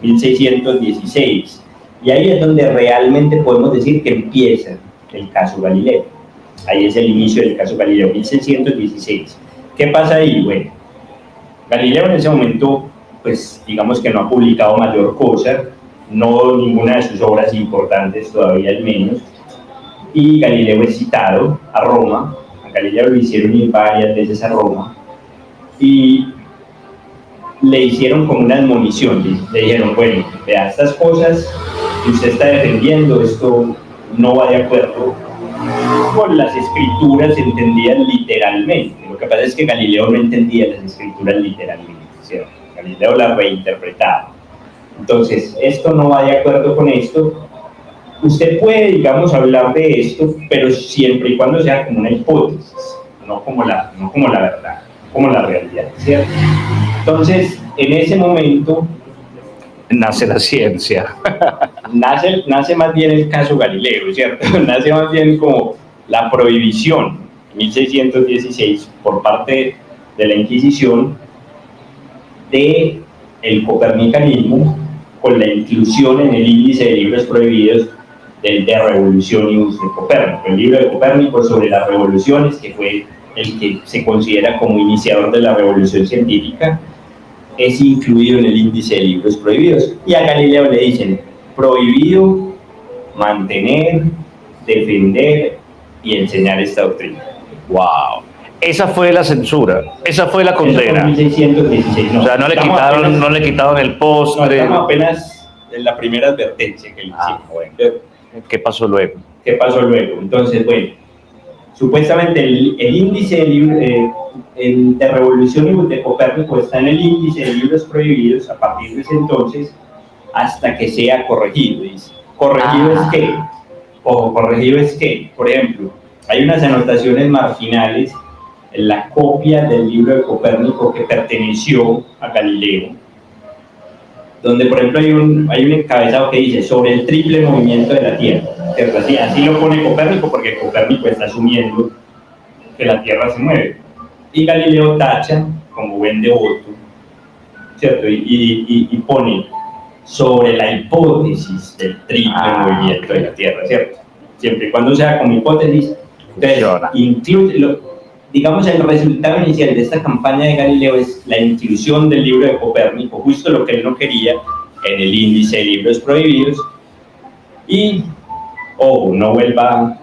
1616, y ahí es donde realmente podemos decir que empieza el caso Galileo. Ahí es el inicio del caso Galileo, 1616. ¿Qué pasa ahí? Bueno, Galileo en ese momento, pues digamos que no ha publicado mayor cosa, no ninguna de sus obras importantes todavía al menos, y Galileo es citado a Roma. A Galileo lo hicieron ir varias veces a Roma, y le hicieron como una admonición, le dijeron, bueno, vea, estas cosas que usted está defendiendo, esto no va de acuerdo con las escrituras entendidas literalmente. Lo que pasa es que Galileo no entendía las escrituras literalmente, ¿cierto? Galileo las reinterpretaba. Entonces, esto no va de acuerdo con esto. Usted puede, digamos, hablar de esto, pero siempre y cuando sea como una hipótesis, no como la verdad, como la realidad, ¿cierto? Entonces, en ese momento nace la ciencia. nace más bien el caso Galileo, ¿cierto? Nace más bien como la prohibición, en 1616, por parte de la Inquisición, de el copernicanismo, con la inclusión en el índice de libros prohibidos del De Revolutionius de Copérnico, el libro de Copérnico sobre las revoluciones, que fue el que se considera como iniciador de la revolución científica, es incluido en el índice de libros prohibidos. Y a Galileo le dicen, prohibido mantener, defender y enseñar esta doctrina. ¡Wow! Esa fue la censura, esa fue la condena. 1616, no. O sea, no le quitaron el postre. No, estamos apenas en la primera advertencia que le hicimos. Bueno. ¿Qué pasó luego? Entonces, bueno, supuestamente el índice de revolución de Copérnico está en el índice de libros prohibidos a partir de ese entonces hasta que sea corregido. Dice. ¿Corregido es qué? Ojo, corregido es qué. Por ejemplo, hay unas anotaciones marginales en la copia del libro de Copérnico que perteneció a Galileo, donde por ejemplo hay un encabezado que dice sobre el triple movimiento de la Tierra, ¿cierto? Así lo pone Copérnico porque Copérnico está asumiendo que la Tierra se mueve, y Galileo tacha como buen devoto, ¿cierto? Y pone sobre la hipótesis del triple movimiento de la Tierra, ¿cierto? Siempre y cuando sea como hipótesis. Entonces, incluye, digamos, el resultado inicial de esta campaña de Galileo es la inclusión del libro de Copérnico, justo lo que él no quería, en el índice de libros prohibidos. Y, ojo, no vuelva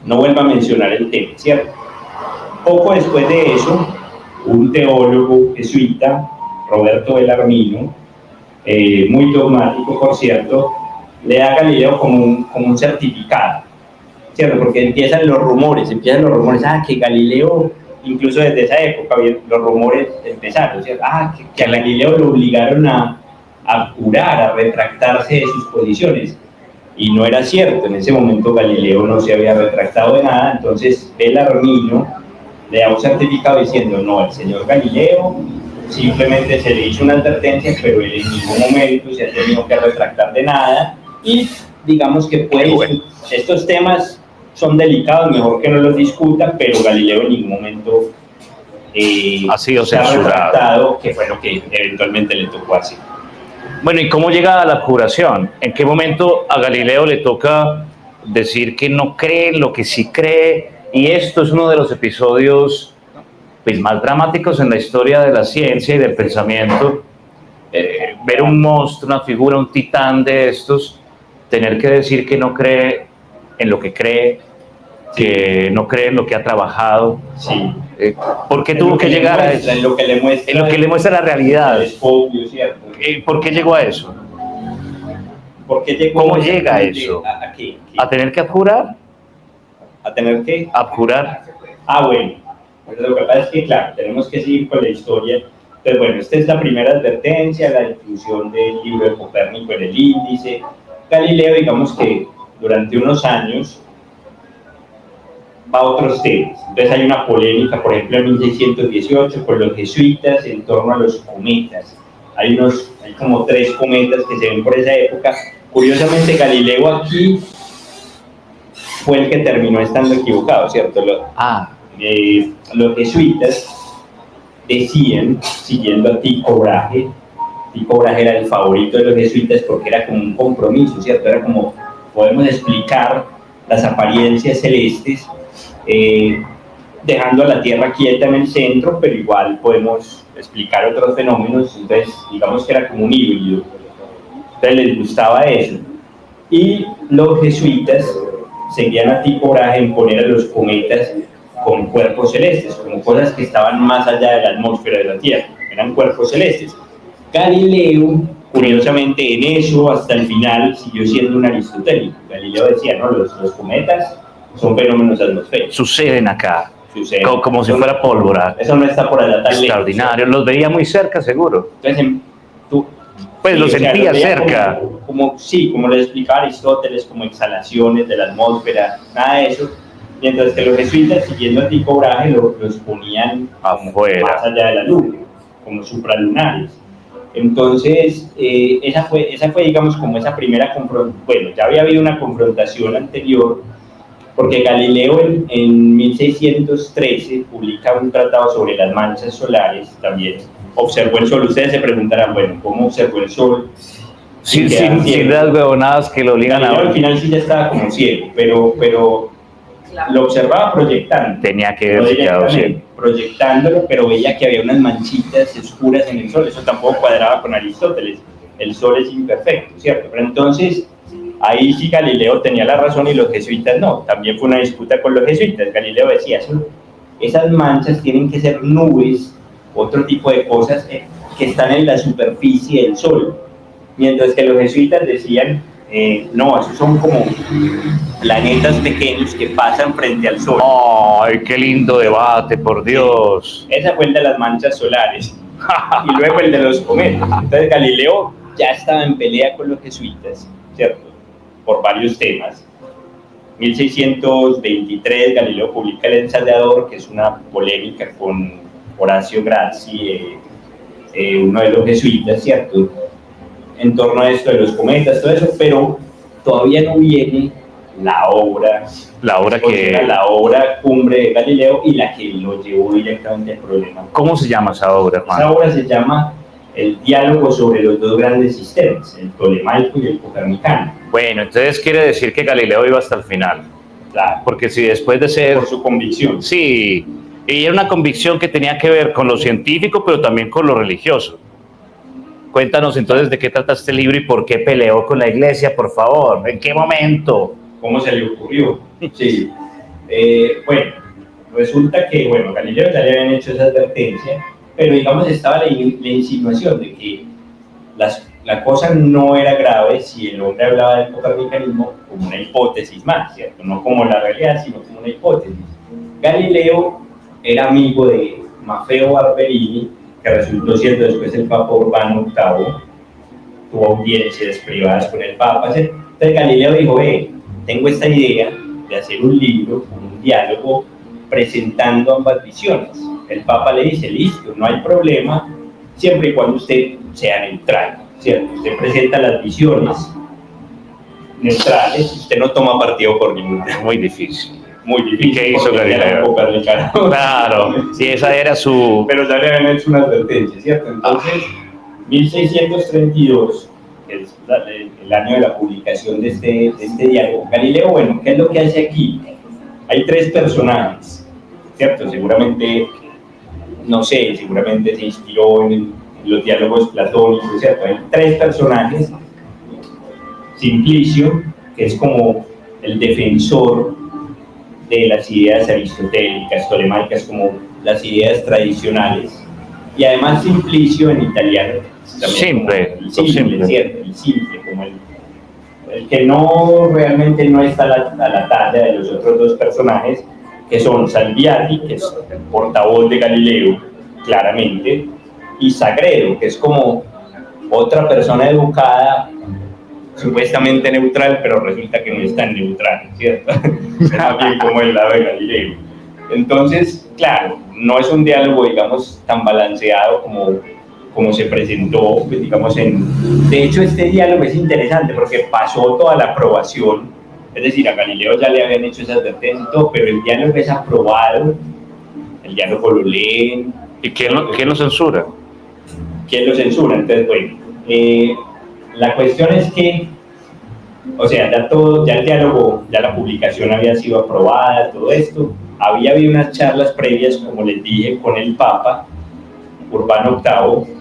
a mencionar el tema, ¿cierto? Poco después de eso, un teólogo jesuita, Roberto Bellarmino, muy dogmático, por cierto, le da a Galileo como un certificado, ¿cierto? Porque empiezan los rumores, que Galileo, incluso desde esa época, los rumores empezaron, ¿cierto? Que a Galileo lo obligaron a jurar, a retractarse de sus posiciones, y no era cierto. En ese momento Galileo no se había retractado de nada. Entonces Bellarmino le da un certificado diciendo, no, el señor Galileo simplemente se le hizo una advertencia, pero él en ningún momento se ha tenido que retractar de nada, y digamos que estos temas son delicados, mejor que no los discuta, pero Galileo en ningún momento ha sido se ha censurado, retractado, que fue lo que eventualmente le tocó hacer. Bueno, ¿y cómo llega a la abjuración? ¿En qué momento a Galileo le toca decir que no cree en lo que sí cree? Y esto es uno de los episodios pues, más dramáticos en la historia de la ciencia y del pensamiento. Ver un monstruo, una figura, un titán de estos, tener que decir que no cree en lo que cree, que no cree en lo que ha trabajado. Sí. ¿Por qué tuvo que llegar a eso? En lo que le muestra la realidad. Es obvio, ¿cierto? ¿Por qué llegó a eso? ¿Cómo llega a eso? ¿A qué? ¿A tener que abjurar? ¿A tener que? ¿Abjurar? Bueno. Pues lo que pasa es que, claro, tenemos que seguir con la historia. Entonces, bueno, esta es la primera advertencia, la inclusión del libro de Copérnico en el índice. Galileo, digamos que durante unos años va a otros temas. Entonces hay una polémica, por ejemplo, en 1618 con los jesuitas en torno a los cometas. Hay como 3 cometas que se ven por esa época. Curiosamente, Galileo aquí fue el que terminó estando equivocado, ¿cierto? Los jesuitas decían, siguiendo a Tycho Brahe era el favorito de los jesuitas porque era como un compromiso, ¿cierto? Era como, podemos explicar las apariencias celestes dejando a la Tierra quieta en el centro, pero igual podemos explicar otros fenómenos. Entonces, digamos que era como un híbrido. Entonces les gustaba eso. Y los jesuitas seguían a Tycho Brahe en poner a los cometas con cuerpos celestes, como cosas que estaban más allá de la atmósfera de la Tierra, eran cuerpos celestes. Galileo Curiosamente, en eso, hasta el final, siguió siendo un aristotélico. Galileo decía, no, los cometas son fenómenos atmosféricos. Suceden acá, Suceden. como si fuera pólvora. Eso no está por allá tan lejos. Extraordinario, los veía muy cerca, seguro. Entonces, Pues sí, lo o sea, sentía veía cerca. Como le explicaba Aristóteles, como exhalaciones de la atmósfera, nada de eso. Mientras que los jesuitas, siguiendo el Tycho Brahe, los ponían Afuera. más allá de la luna, como supralunares. Entonces, esa fue, digamos, como esa primera confrontación. Bueno, ya había habido una confrontación anterior, porque Galileo en 1613 publica un tratado sobre las manchas solares, también observó el sol. Ustedes se preguntarán, bueno, ¿cómo observó el sol? Sin las huevonadas que lo obligan Galileo a... al final sí ya estaba como ciego, pero lo observaba proyectando. Tenía que verse quedado ciego. Proyectándolo, pero veía que había unas manchitas oscuras en el sol. Eso tampoco cuadraba con Aristóteles. El sol es imperfecto, ¿cierto? Pero entonces, ahí sí Galileo tenía la razón y los jesuitas no. También fue una disputa con los jesuitas. Galileo decía, esas manchas tienen que ser nubes, otro tipo de cosas que están en la superficie del sol. Mientras que los jesuitas decían, no, esos son como planetas pequeños que pasan frente al sol. ¡Ay, qué lindo debate, por Dios! Sí, ese fue el de las manchas solares. Y luego el de los cometas. Entonces Galileo ya estaba en pelea con los jesuitas, ¿cierto? Por varios temas. 1623 Galileo publica El Ensayador, que es una polémica con Horacio Grazi, uno de los jesuitas, ¿cierto? En torno a esto de los cometas, todo eso, pero todavía no viene la obra que... la obra cumbre de Galileo y la que lo llevó directamente al problema. ¿Cómo se llama esa obra, Juan? Esa obra se llama El diálogo sobre los dos grandes sistemas, el tolemaico y el copernicano. Bueno, entonces quiere decir que Galileo iba hasta el final. Claro. Porque si después de ser... Por su convicción. Sí, y era una convicción que tenía que ver con lo científico, pero también con lo religioso. Cuéntanos entonces de qué trata este libro y por qué peleó con la iglesia, por favor. ¿En qué momento? ¿Cómo se le ocurrió? Sí. Bueno, resulta que, Galileo ya le habían hecho esa advertencia, pero digamos estaba la insinuación de que la cosa no era grave si el hombre hablaba del copernicanismo como una hipótesis más, ¿cierto? No como la realidad, sino como una hipótesis. Galileo era amigo de Maffeo Barberini, que resultó siendo después el Papa Urbano VIII, tuvo audiencias privadas con el Papa. Entonces Galileo dijo, tengo esta idea de hacer un libro, un diálogo, presentando ambas visiones. El Papa le dice, listo, no hay problema, siempre y cuando usted sea neutral, ¿cierto? Usted presenta las visiones neutrales, usted no toma partido por ninguna. Muy difícil. Muy difícil. ¿Y qué hizo Galileo? Claro, sí, esa era su... Pero ya le habían hecho una advertencia, ¿cierto? Entonces, 1632, que es el año de la publicación de este diálogo, Galileo, ¿qué es lo que hace aquí? Hay tres personajes, ¿cierto? Seguramente se inspiró en los diálogos platónicos, ¿cierto? Hay tres personajes. Simplicio, que es como el defensor de las ideas aristotélicas, tolemaicas, como las ideas tradicionales, y además Simplicio en italiano, simple, ¿cierto? El simple, como el que realmente no está a la talla de los otros dos personajes, que son Salviati, que es el portavoz de Galileo, claramente, y Sagredo, que es como otra persona educada, supuestamente neutral, pero resulta que no es tan neutral, ¿cierto? Es más bien como el lado de Galileo. Entonces, claro, no es un diálogo, digamos, tan balanceado como se presentó, pues, digamos, de hecho, este diálogo es interesante porque pasó toda la aprobación, es decir, a Galileo ya le habían hecho esa advertencia y todo, pero el diálogo es aprobado, el diálogo lo leen. ¿Y quién lo censura? ¿Quién lo censura? Entonces, la cuestión es que, ya el diálogo, ya la publicación había sido aprobada, todo esto, había habido unas charlas previas, como les dije, con el Papa Urbano VIII,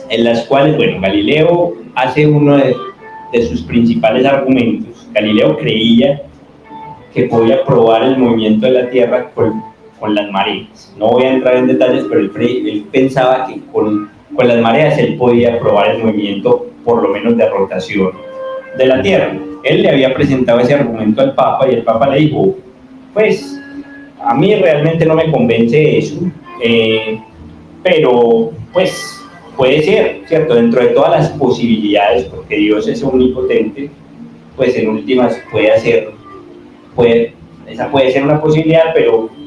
en las cuales, Galileo hace uno de sus principales argumentos. Galileo creía que podía probar el movimiento de la Tierra con las mareas. No voy a entrar en detalles, pero él pensaba que con con las mareas él podía probar el movimiento, por lo menos de rotación de la Tierra. Él le había presentado ese argumento al Papa y el Papa le dijo, pues a mí realmente no me convence eso, pero pues puede ser, ¿cierto? Dentro de todas las posibilidades, porque Dios es omnipotente, pues en últimas esa puede ser una posibilidad, pero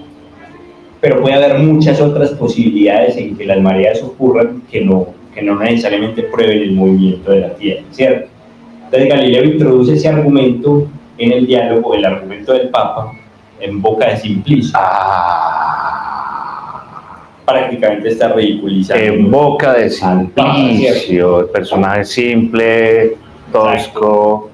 puede haber muchas otras posibilidades en que las mareas ocurran que no necesariamente prueben el movimiento de la Tierra, ¿cierto? Entonces Galileo introduce ese argumento en el diálogo, el argumento del Papa, en boca de Simplicio. Prácticamente está ridiculizando. En boca de Simplicio, el personaje simple, tosco.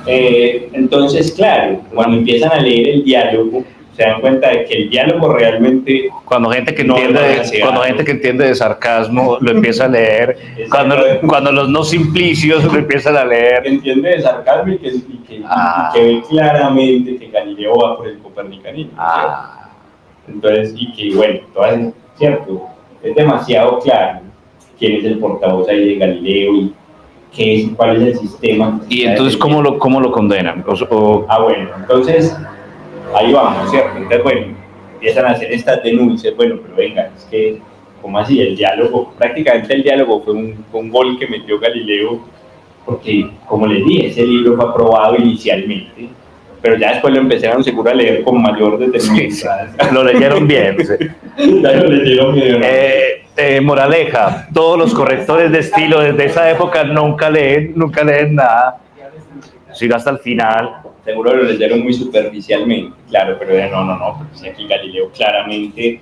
Entonces, claro, cuando empiezan a leer el diálogo, se dan cuenta de que el diálogo realmente... Cuando gente que entiende de sarcasmo lo empieza a leer, cuando los no simplicios lo empiezan a leer. Entiende de sarcasmo y que ve claramente que Galileo va por el copernicanismo. Entonces, y que bueno, cierto, es demasiado claro quién es el portavoz ahí de Galileo y cuál es el sistema. Y entonces, ¿cómo lo condenan? Bueno, entonces... ahí vamos, ¿cierto? Entonces, bueno, empiezan a hacer estas denuncias, bueno, pero venga, es que, ¿cómo así? El diálogo, prácticamente el diálogo fue un gol que metió Galileo, porque, como les dije, ese libro fue aprobado inicialmente, pero ya después lo empezaron seguro a leer con mayor determinación. Lo leyeron bien. Sí. Ya lo leyeron bien. Moraleja, todos los correctores de estilo desde esa época nunca leen nada, sigue hasta el final. Seguro lo leyeron muy superficialmente, claro, pero no, porque si aquí Galileo claramente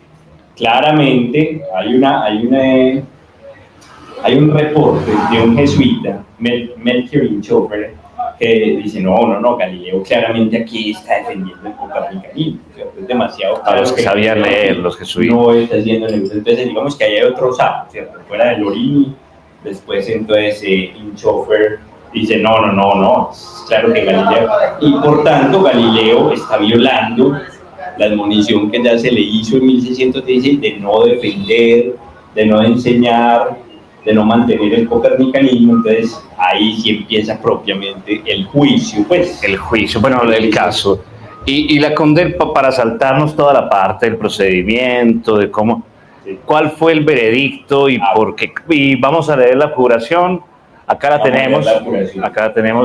hay un reporte de un jesuita, Melchior Inchofer, que dice, no, Galileo claramente aquí está defendiendo el copernicanismo, ¿cierto? Es demasiado claro. A los que sabían leer, los jesuitas. No está haciendo negocio. Entonces, digamos que ahí hay otro sapo, ¿cierto? Fuera de Lorini, después entonces Inchofer dice, no, claro que Galileo, y por tanto Galileo está violando la admonición que ya se le hizo en 1616 de no defender, de no enseñar, de no mantener el copernicanismo. Entonces ahí sí empieza propiamente el juicio, pues. El juicio, bueno, el caso. Y la condena, para saltarnos toda la parte del procedimiento, de cómo, sí. ¿Cuál fue el veredicto y por qué? Y vamos a leer la juración. Acá la tenemos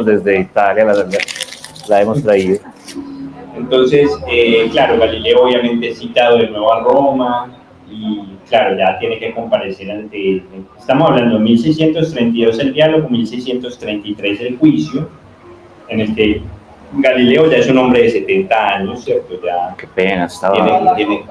desde Italia, la hemos traído. Entonces, claro, Galileo obviamente es citado de nuevo a Roma y claro, ya tiene que comparecer estamos hablando de 1632 el diálogo, 1633 el juicio, en el que Galileo ya es un hombre de 70 años, ¿cierto? Ya qué pena,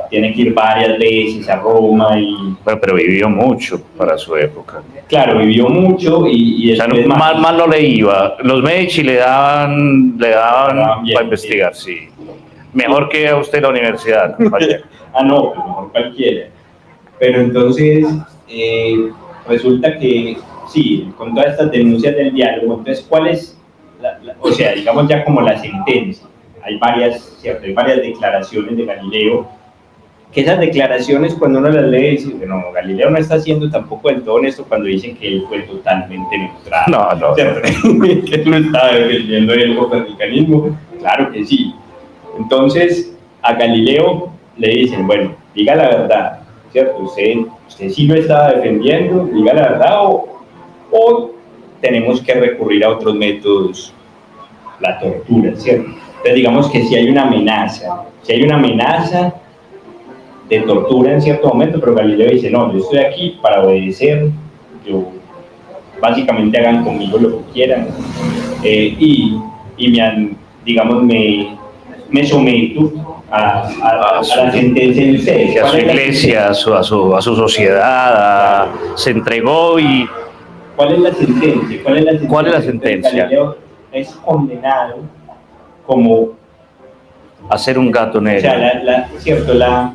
tiene que ir varias veces a Roma y... Bueno, pero vivió mucho para su época. Claro, vivió mucho y o sea, mal no le iba. Los Medici le daban bien, para investigar, sí. Mejor que a usted la universidad, compañero. No, mejor cualquiera. Pero entonces, resulta que, sí, con todas estas denuncias del diálogo, entonces, ¿cuál es? O sea, digamos ya como la sentencia, hay varias declaraciones de Galileo, que esas declaraciones cuando uno las lee, dice, bueno, Galileo no está haciendo tampoco del todo honesto cuando dicen que él fue totalmente neutral. No. Que él no estaba defendiendo el copernicanismo, claro que sí. Entonces, a Galileo le dicen, bueno, diga la verdad, ¿cierto? Usted sí lo estaba defendiendo, diga la verdad o tenemos que recurrir a otros métodos, la tortura, ¿cierto? Entonces digamos que si hay una amenaza de tortura en cierto momento, pero Galileo dice, no, yo estoy aquí para obedecer, básicamente hagan conmigo lo que quieran, y me someto a la sentencia de ustedes. A su iglesia, a su sociedad, se entregó y... ¿Cuál es la sentencia? ¿Cuál es la sentencia? Galileo es condenado como... a ser un gato negro. O sea,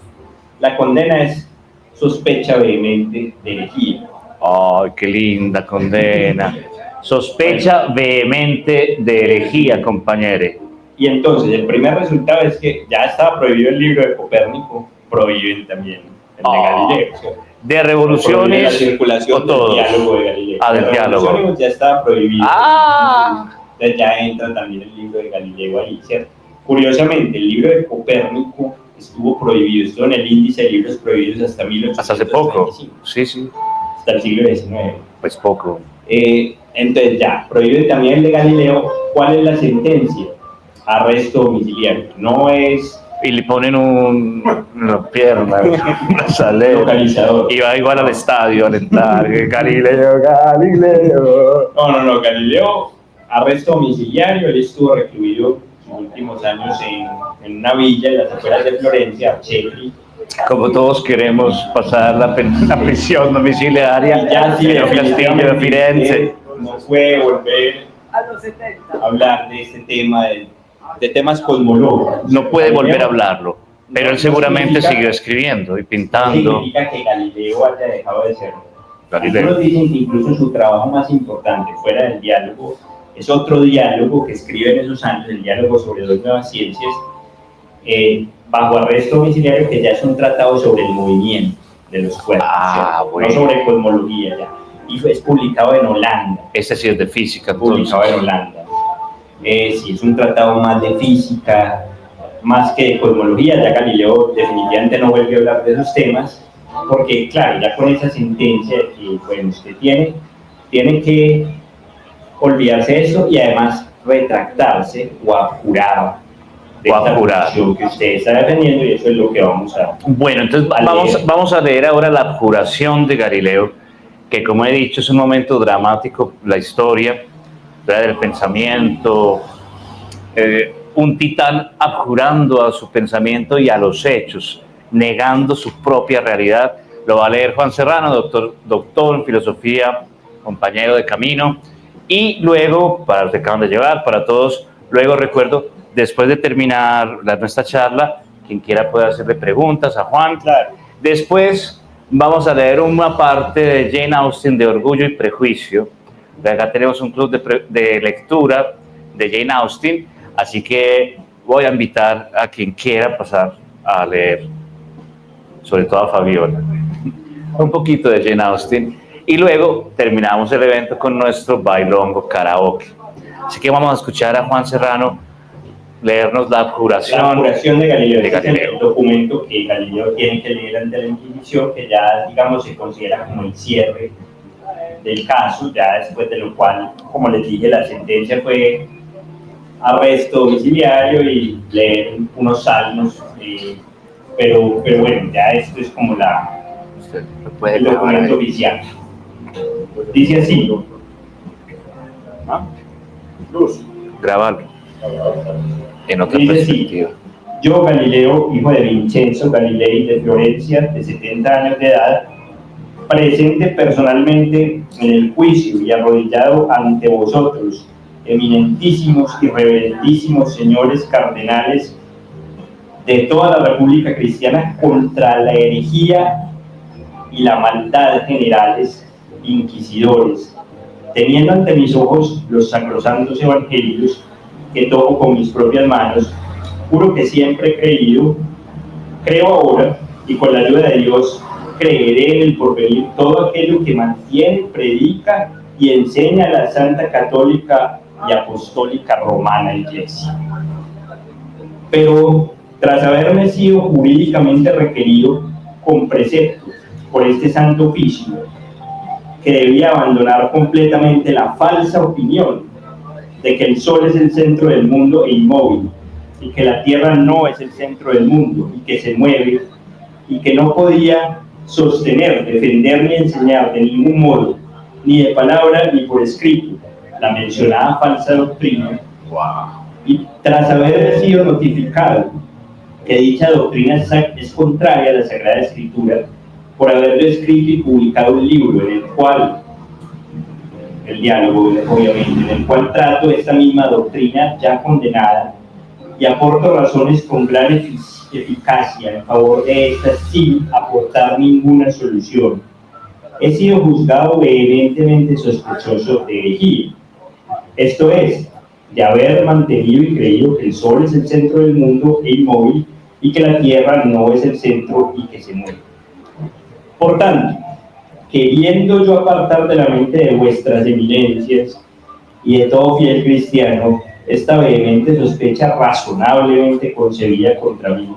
la condena es sospecha vehemente de herejía. ¡Ay, qué linda condena! Sospecha vehemente de herejía, compañere. Y entonces, el primer resultado es que ya estaba prohibido el libro de Copérnico, prohíben también el de Galileo. ¿Cierto? De La revoluciones circulación o todos. del diálogo de Galileo. Ah, del De diálogo. revoluciones ya estaba prohibido. Ah. Entonces ya entra también el libro de Galileo ahí, ¿cierto? Curiosamente, el libro de Copérnico estuvo prohibido, estuvo en el índice de libros prohibidos hasta 1835. Hasta hace poco. Sí, sí. Hasta el siglo XIX. Pues poco. Entonces ya, prohibido también el de Galileo. ¿Cuál es la sentencia? Arresto domiciliario. No es Y le ponen una pierna, una salera. localizador. Y va igual al estadio a alentar. Galileo, Galileo. No, Galileo, arresto domiciliario. Él estuvo recluido sus últimos años en una villa en las afueras de Florencia, Arcetri. Como todos queremos pasar la prisión domiciliaria Y ya sí, en el castillo de Firenze. No puede volver a hablar de este tema, de temas cosmológicos. No puede volver a hablarlo, pero él seguramente siguió escribiendo y No pintando. significa que Galileo haya dejado de serlo. Galileo. Algunos dicen que incluso su trabajo más importante, fuera del diálogo, es otro diálogo que escribe en esos años, el diálogo sobre dos nuevas ciencias, bajo arresto domiciliario, que ya es un tratado sobre el movimiento de los cuerpos, bueno. no sobre cosmología ya. Y es publicado en Holanda. Ese sí es de física, entonces. Publicado en Holanda. Sí, es un tratado más de física, más que de cosmología. Ya Galileo definitivamente no vuelve a hablar de esos temas, porque claro, ya con esa sentencia de que, bueno, usted tiene que olvidarse de eso y además retractarse o abjurar de esta posición que usted está defendiendo, y eso es lo que vamos a... Bueno, entonces vamos a leer ahora la abjuración de Galileo, que como he dicho es un momento dramático, la historia del pensamiento, un titán abjurando a su pensamiento y a los hechos, negando su propia realidad. Lo va a leer Juan Serrano, doctor en filosofía, compañero de camino, y luego, para los que acaban de llegar, para todos, luego recuerdo, después de terminar nuestra charla, quien quiera puede hacerle preguntas a Juan. Claro. Después vamos a leer una parte de Jane Austen de Orgullo y Prejuicio. Acá tenemos un club de lectura de Jane Austen, así que voy a invitar a quien quiera pasar a leer, sobre todo a Fabiola, un poquito de Jane Austen, y luego terminamos el evento con nuestro bailongo karaoke. Así que vamos a escuchar a Juan Serrano leernos la abjuración. La abjuración de Galileo. De Galileo. Es el documento que Galileo tiene que leer ante la Inquisición, que ya, digamos, se considera como el cierre del caso, ya después de lo cual, como les dije, la sentencia fue arresto domiciliario y leer unos salmos, pero bueno, ya esto es como el documento oficial. Dice así, Luz. Grabarlo en otra Dice perspectiva. así: yo, Galileo, hijo de Vincenzo Galilei de Florencia, de 70 años de edad, presente personalmente en el juicio y arrodillado ante vosotros, eminentísimos y reverendísimos señores cardenales de toda la República Cristiana, contra la herejía y la maldad generales, inquisidores, teniendo ante mis ojos los sacrosantos evangelios que toco con mis propias manos, juro que siempre he creído, creo ahora, y con la ayuda de Dios creeré en el porvenir todo aquello que mantiene, predica y enseña la Santa Católica y Apostólica Romana Iglesia. Pero tras haberme sido jurídicamente requerido con precepto por este santo oficio, que debía abandonar completamente la falsa opinión de que el Sol es el centro del mundo e inmóvil, y que la Tierra no es el centro del mundo y que se mueve, y que no podía sostener, defender ni enseñar de ningún modo, ni de palabra ni por escrito, la mencionada falsa doctrina, y tras haber sido notificado que dicha doctrina es contraria a la Sagrada Escritura, por haberlo escrito y publicado un libro en el cual, el diálogo obviamente, en el cual trato esta misma doctrina ya condenada y aporto razones con gran eficacia en favor de esta sin aportar ninguna solución, he sido juzgado vehementemente sospechoso de herejía. Esto es, de haber mantenido y creído que el Sol es el centro del mundo e inmóvil, y que la Tierra no es el centro y que se mueve. Por tanto, queriendo yo apartar de la mente de vuestras eminencias y de todo fiel cristiano esta vehemente sospecha razonablemente concebida contra mí,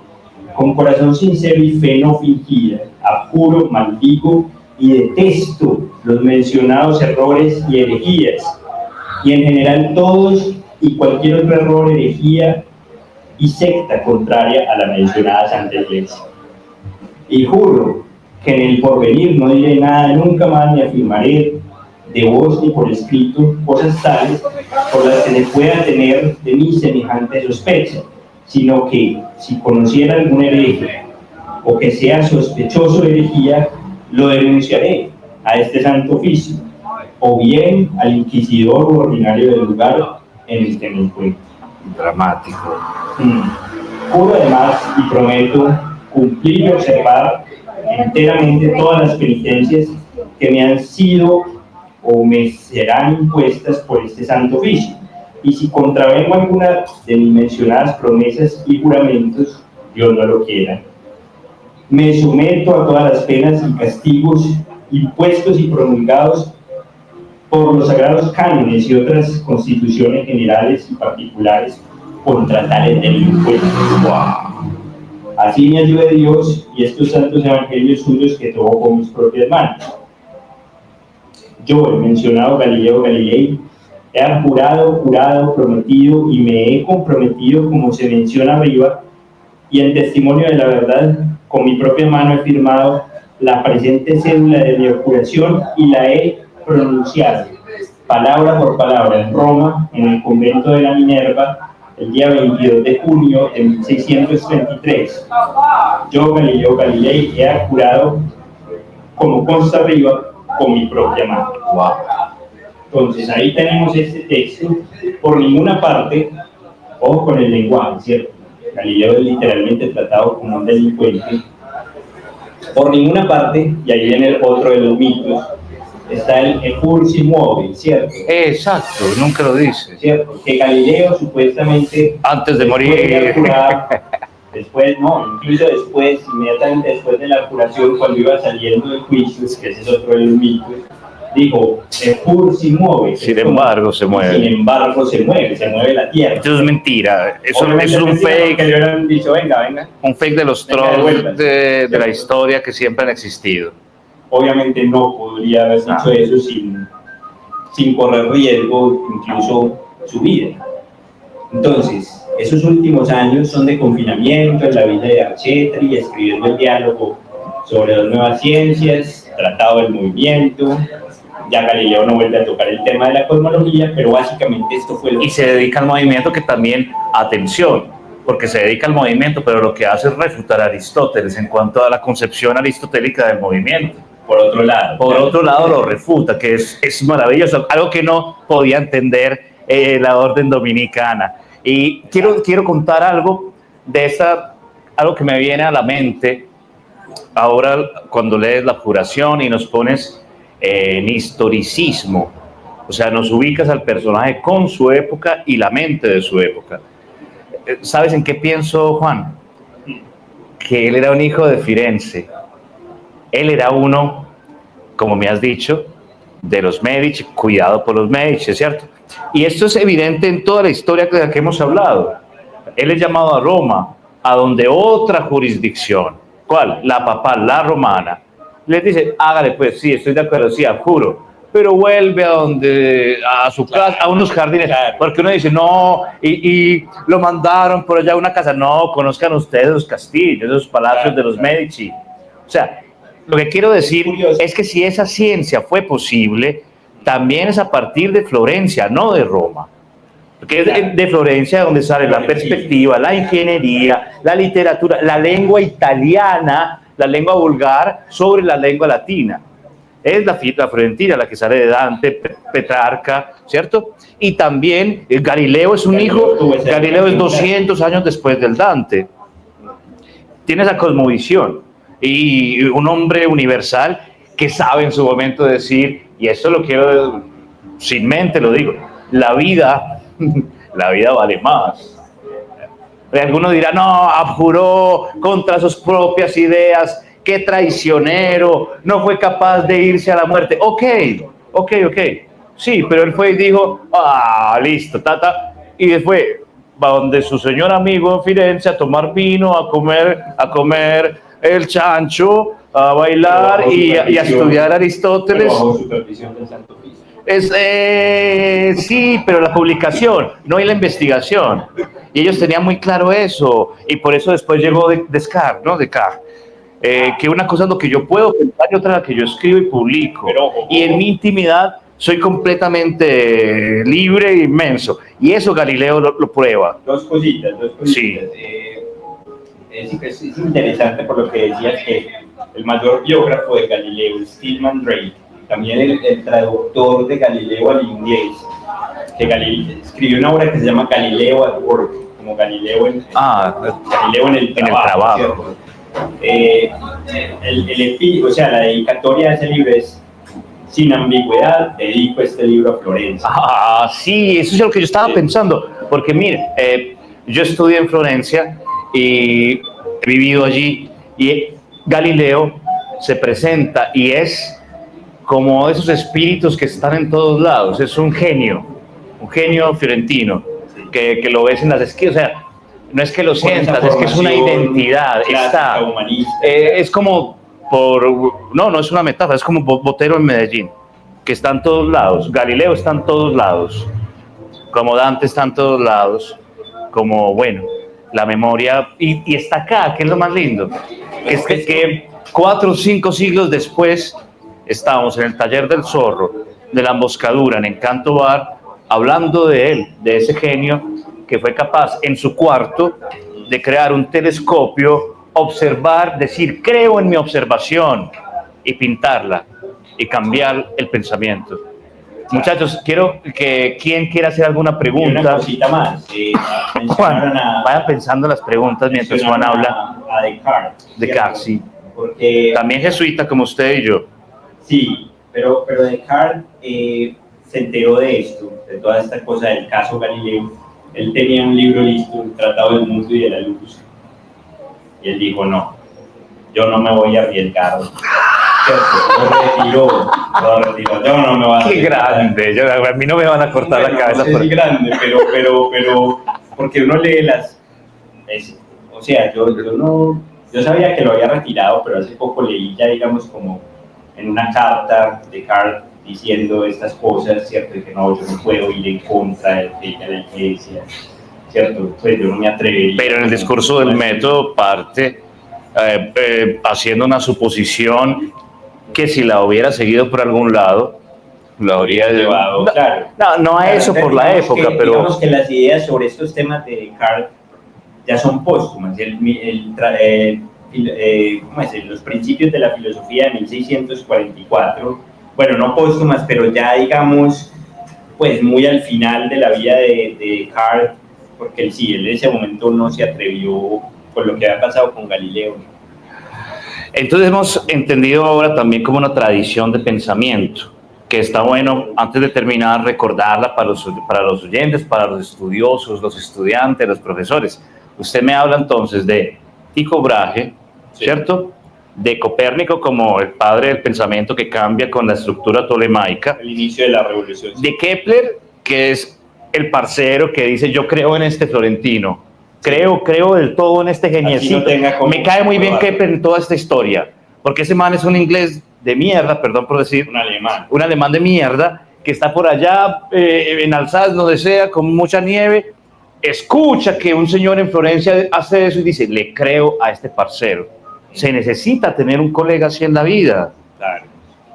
con corazón sincero y fe no fingida, abjuro, maldigo y detesto los mencionados errores y herejías, y en general todos y cualquier otro error, herejía y secta contraria a la mencionada Santa Iglesia. Y juro que en el porvenir no diré nada nunca más ni afirmaré de voz ni por escrito cosas tales por las que se pueda tener de mí semejante sospecha, sino que si conociera algún hereje o que sea sospechoso de herejía, lo denunciaré a este santo oficio, o bien al inquisidor u ordinario del lugar en el que me encuentro. Dramático. Juro además y prometo cumplir y observar enteramente todas las penitencias que me han sido o me serán impuestas por este santo oficio, y si contravengo alguna de mis mencionadas promesas y juramentos, Dios no lo quiera, me someto a todas las penas y castigos impuestos y promulgados por los sagrados cánones y otras constituciones generales y particulares contra tales delincuentes. ¡Wow! Así me ayude Dios y estos santos evangelios suyos que tomo con mis propias manos. Yo, el mencionado Galileo Galilei, he jurado, prometido y me he comprometido como se menciona arriba, y en testimonio de la verdad, con mi propia mano he firmado la presente cédula de mi juración y la he pronunciado, palabra por palabra, en Roma, en el convento de la Minerva, el día 22 de junio de 1633. Yo, Galileo Galilei, he jurado, como consta arriba, con mi propia mano. Wow. Entonces, ahí tenemos este texto. Por ninguna parte, ojo con el lenguaje, ¿cierto? Galileo es literalmente tratado como un delincuente. Por ninguna parte, y ahí viene otro de los mitos, está el ejur si muove, ¿cierto? Exacto, nunca lo dice. ¿Cierto? Que Galileo supuestamente... Antes de morir. Después, no, incluso después, inmediatamente después de la curación, cuando iba saliendo del juicio, que ese es otro de los mitos, dijo, ejur si mueve. Sin embargo, se mueve. Sin embargo, se mueve la tierra. Eso es mentira. Eso es un fake. Que le hubieran dicho, venga. Un fake de los trolls de la historia que siempre han existido. Obviamente no podría haber dicho eso sin correr riesgo, incluso su vida. Entonces, esos últimos años son de confinamiento en la vida de Archetri, escribiendo el diálogo sobre las nuevas ciencias, tratado del movimiento. Ya Galileo no vuelve a tocar el tema de la cosmología, pero básicamente esto fue Y se dedica al movimiento, que también, atención, porque se dedica al movimiento, pero lo que hace es refutar a Aristóteles en cuanto a la concepción aristotélica del movimiento. Por otro lado, lo refuta, que es maravilloso, algo que no podía entender la orden dominicana. Y quiero contar algo algo que me viene a la mente ahora cuando lees la Juración y nos pones en historicismo, o sea, nos ubicas al personaje con su época y la mente de su época. ¿Sabes en qué pienso, Juan? Que él era un hijo de Firenze. Él era uno, como me has dicho, de los Medici, cuidado por los Medici, ¿cierto? Y esto es evidente en toda la historia de la que hemos hablado. Él es llamado a Roma, a donde otra jurisdicción, ¿cuál? La papal, la romana, les dice, hágale pues, sí, estoy de acuerdo, sí, juro, pero vuelve a su casa, a unos jardines, porque uno dice, no, y lo mandaron por allá a una casa, no, conozcan ustedes los castillos, los palacios de los Medici. O sea, lo que quiero decir es que si esa ciencia fue posible, también es a partir de Florencia, no de Roma. Porque es de Florencia donde sale la perspectiva, la ingeniería, la literatura, la lengua italiana, la lengua vulgar sobre la lengua latina. Es la florentina la que sale de Dante, Petrarca, ¿cierto? Y también Galileo es un hijo, Galileo es 200 años después del Dante. Tiene esa cosmovisión y un hombre universal que sabe en su momento decir, y esto lo quiero, sin mente lo digo, la vida vale más. Alguno dirá, no, abjuró contra sus propias ideas qué traicionero, no fue capaz de irse a la muerte. Ok. Sí, pero él fue y dijo, listo, y después va donde su señor amigo en Firenze a tomar vino, a comer el chancho, a bailar y a estudiar Aristóteles. Bajo supervisión del Santo Oficio. Sí, pero la publicación, no y la investigación. Y ellos tenían muy claro eso, y por eso después llegó Descartes, ¿no? Que una cosa es lo que yo puedo pensar y otra es la que yo escribo y publico. Y en mi intimidad soy completamente libre e inmenso. Y eso Galileo lo prueba. Dos cositas. Sí. Es interesante por lo que decías que el mayor biógrafo de Galileo, Stillman Drake, también el traductor de Galileo al inglés, que escribió una obra que se llama Galileo at Work, como Galileo Galileo en el trabajo. O sea, la dedicatoria de ese libro es: sin ambigüedad, dedico este libro a Florencia. Sí, eso es lo que yo estaba pensando, porque mire, yo estudié en Florencia y he vivido allí, y Galileo se presenta y es como esos espíritus que están en todos lados. Es un genio fiorentino, sí, que lo ves en las esquinas. O sea, no es que lo sientas, es que es una identidad. Está, es como no es una metáfora, es como Botero en Medellín, que está en todos lados. Galileo está en todos lados, como Dante está en todos lados, como, bueno, la memoria, y está acá, que es lo más lindo, es que 4 o 5 siglos después estamos en el taller del zorro, de la emboscadura, en Encanto Bar, hablando de él, de ese genio que fue capaz en su cuarto de crear un telescopio, observar, decir, creo en mi observación, y pintarla, y cambiar el pensamiento. Muchachos, quiero que quien quiera hacer alguna pregunta. Y una cosita más. Juan, vayan pensando las preguntas mientras Juan habla. A Descartes. Descartes, sí. Porque, también jesuita como usted y yo. Sí, pero Descartes se enteró de esto, de toda esta cosa del caso Galileo. Él tenía un libro listo, un tratado del mundo y de la luz. Y él dijo, no, yo no me voy a arriesgar. Lo retiró, yo no me voy a arriesgar. Qué grande, a mí no me van a cortar la cabeza. No sé si grande, pero porque uno lee o sea, yo sabía que lo había retirado, pero hace poco leí ya, digamos, como en una carta de Descartes diciendo estas cosas, ¿cierto? Y que no, yo no puedo ir en contra de la iglesia, ¿cierto? Pues yo no me atrevería. Pero en el discurso del método parte haciendo una suposición que si la hubiera seguido por algún lado, la habría llevado. Claro. No a eso por la época, pero... Digamos que las ideas sobre estos temas de Descartes ya son póstumas. Los principios de la filosofía de 1644, bueno, no póstumas, pero ya digamos, pues muy al final de la vida de Descartes, porque él en ese momento no se atrevió con lo que había pasado con Galileo. Entonces hemos entendido ahora también como una tradición de pensamiento, que está bueno, antes de terminar, recordarla para los oyentes, para los estudiosos, los estudiantes, los profesores. Usted me habla entonces de Tycho Brahe, sí, ¿cierto? De Copérnico como el padre del pensamiento que cambia con la estructura tolemaica. El inicio de la revolución. De Kepler, que es el parcero que dice, yo creo en este florentino, creo del todo en este geniecito. Me cae muy bien Kepler en toda esta historia, porque ese man es un inglés de mierda, perdón por decir. Un alemán de mierda, que está por allá en Alsace, donde sea, con mucha nieve, escucha que un señor en Florencia hace eso y dice, le creo a este parcero. Se necesita tener un colega así en la vida. Claro.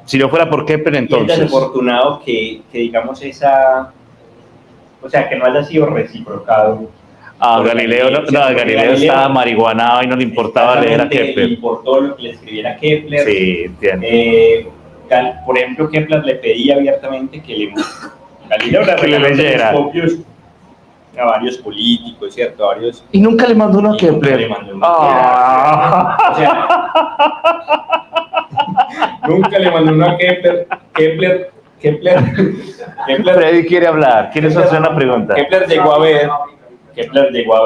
Si no fuera por Kepler, entonces. Y es desafortunado que digamos o sea, que no haya sido reciprocado. Galileo estaba marihuanado y no le importaba leer a Kepler. Le importó lo que le escribiera Kepler. Sí, entiendo. Por ejemplo, Kepler le pedía abiertamente que Galileo le leyera a varios políticos, ¿cierto? Y nunca le mandó uno a Kepler. Nunca le mandó uno a Kepler. Kepler. Freddy quiere hablar. ¿Quieres hacer una pregunta? Kepler llegó a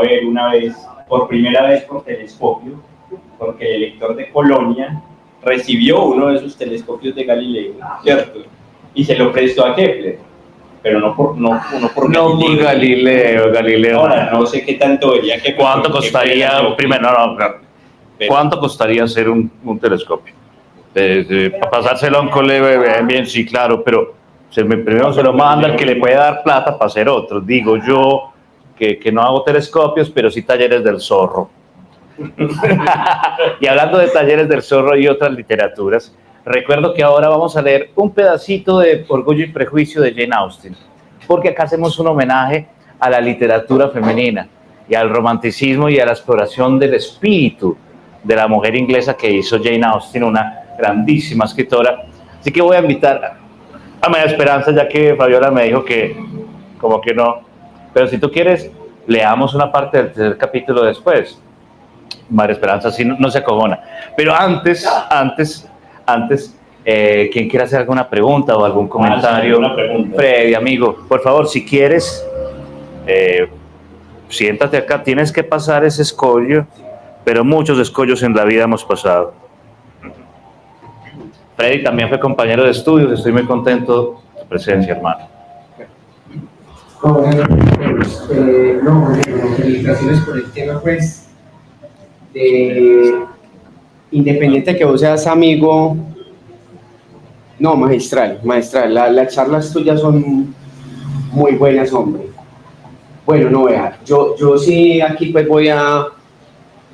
ver una vez, por primera vez por telescopio, porque el elector de Colonia recibió uno de esos telescopios de Galileo, ¿cierto? Y se lo prestó a Kepler, pero no por Galileo. Ahora, no sé qué tanto vería que... ¿Cuánto costaría, primero, cuánto costaría hacer un telescopio? Para pasárselo a un colega, bien, sí, claro, pero primero se lo manda el que le puede dar plata para hacer otro. Digo yo que no hago telescopios, pero sí talleres del zorro. Y hablando de talleres del zorro y otras literaturas, recuerdo que ahora vamos a leer un pedacito de Orgullo y Prejuicio de Jane Austen, porque acá hacemos un homenaje a la literatura femenina y al romanticismo y a la exploración del espíritu de la mujer inglesa que hizo Jane Austen, una grandísima escritora. Así que voy a invitar a María Esperanza, ya que Fabiola me dijo que como que no, pero si tú quieres, leamos una parte del tercer capítulo después. María Esperanza sí no se acojona. Pero antes, ¿quién quiere hacer alguna pregunta o algún comentario? Freddy, amigo, por favor, si quieres, siéntate acá. Tienes que pasar ese escollo, pero muchos escollos en la vida hemos pasado. Freddy también fue compañero de estudios. Estoy muy contento de tu presencia, hermano. Felicitaciones por el tema, pues. Independiente que vos seas amigo, no, magistral, las charlas tuyas son muy buenas, hombre. Bueno, no, vea, yo sí aquí pues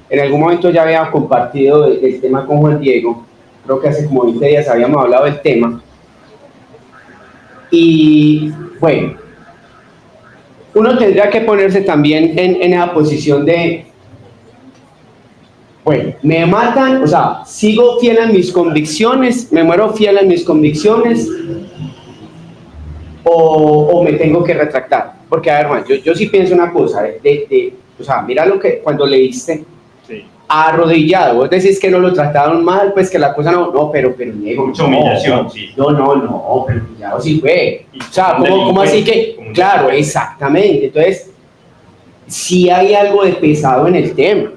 en algún momento ya había compartido el tema con Juan Diego, creo que hace como 20 días habíamos hablado del tema, y bueno, uno tendría que ponerse también en esa posición de, bueno, me matan, o sea, sigo fiel a mis convicciones, me muero fiel a mis convicciones, o me tengo que retractar. Porque, a ver, Juan, yo sí pienso una cosa, o sea, mira lo que cuando leíste, sí, arrodillado, vos decís que no lo trataron mal, pues que la cosa no, pero Diego, mucha humillación, sí. No, pero humillado sí fue. O sea, ¿cómo así que? Claro, exactamente. Entonces, sí hay algo de pesado en el tema.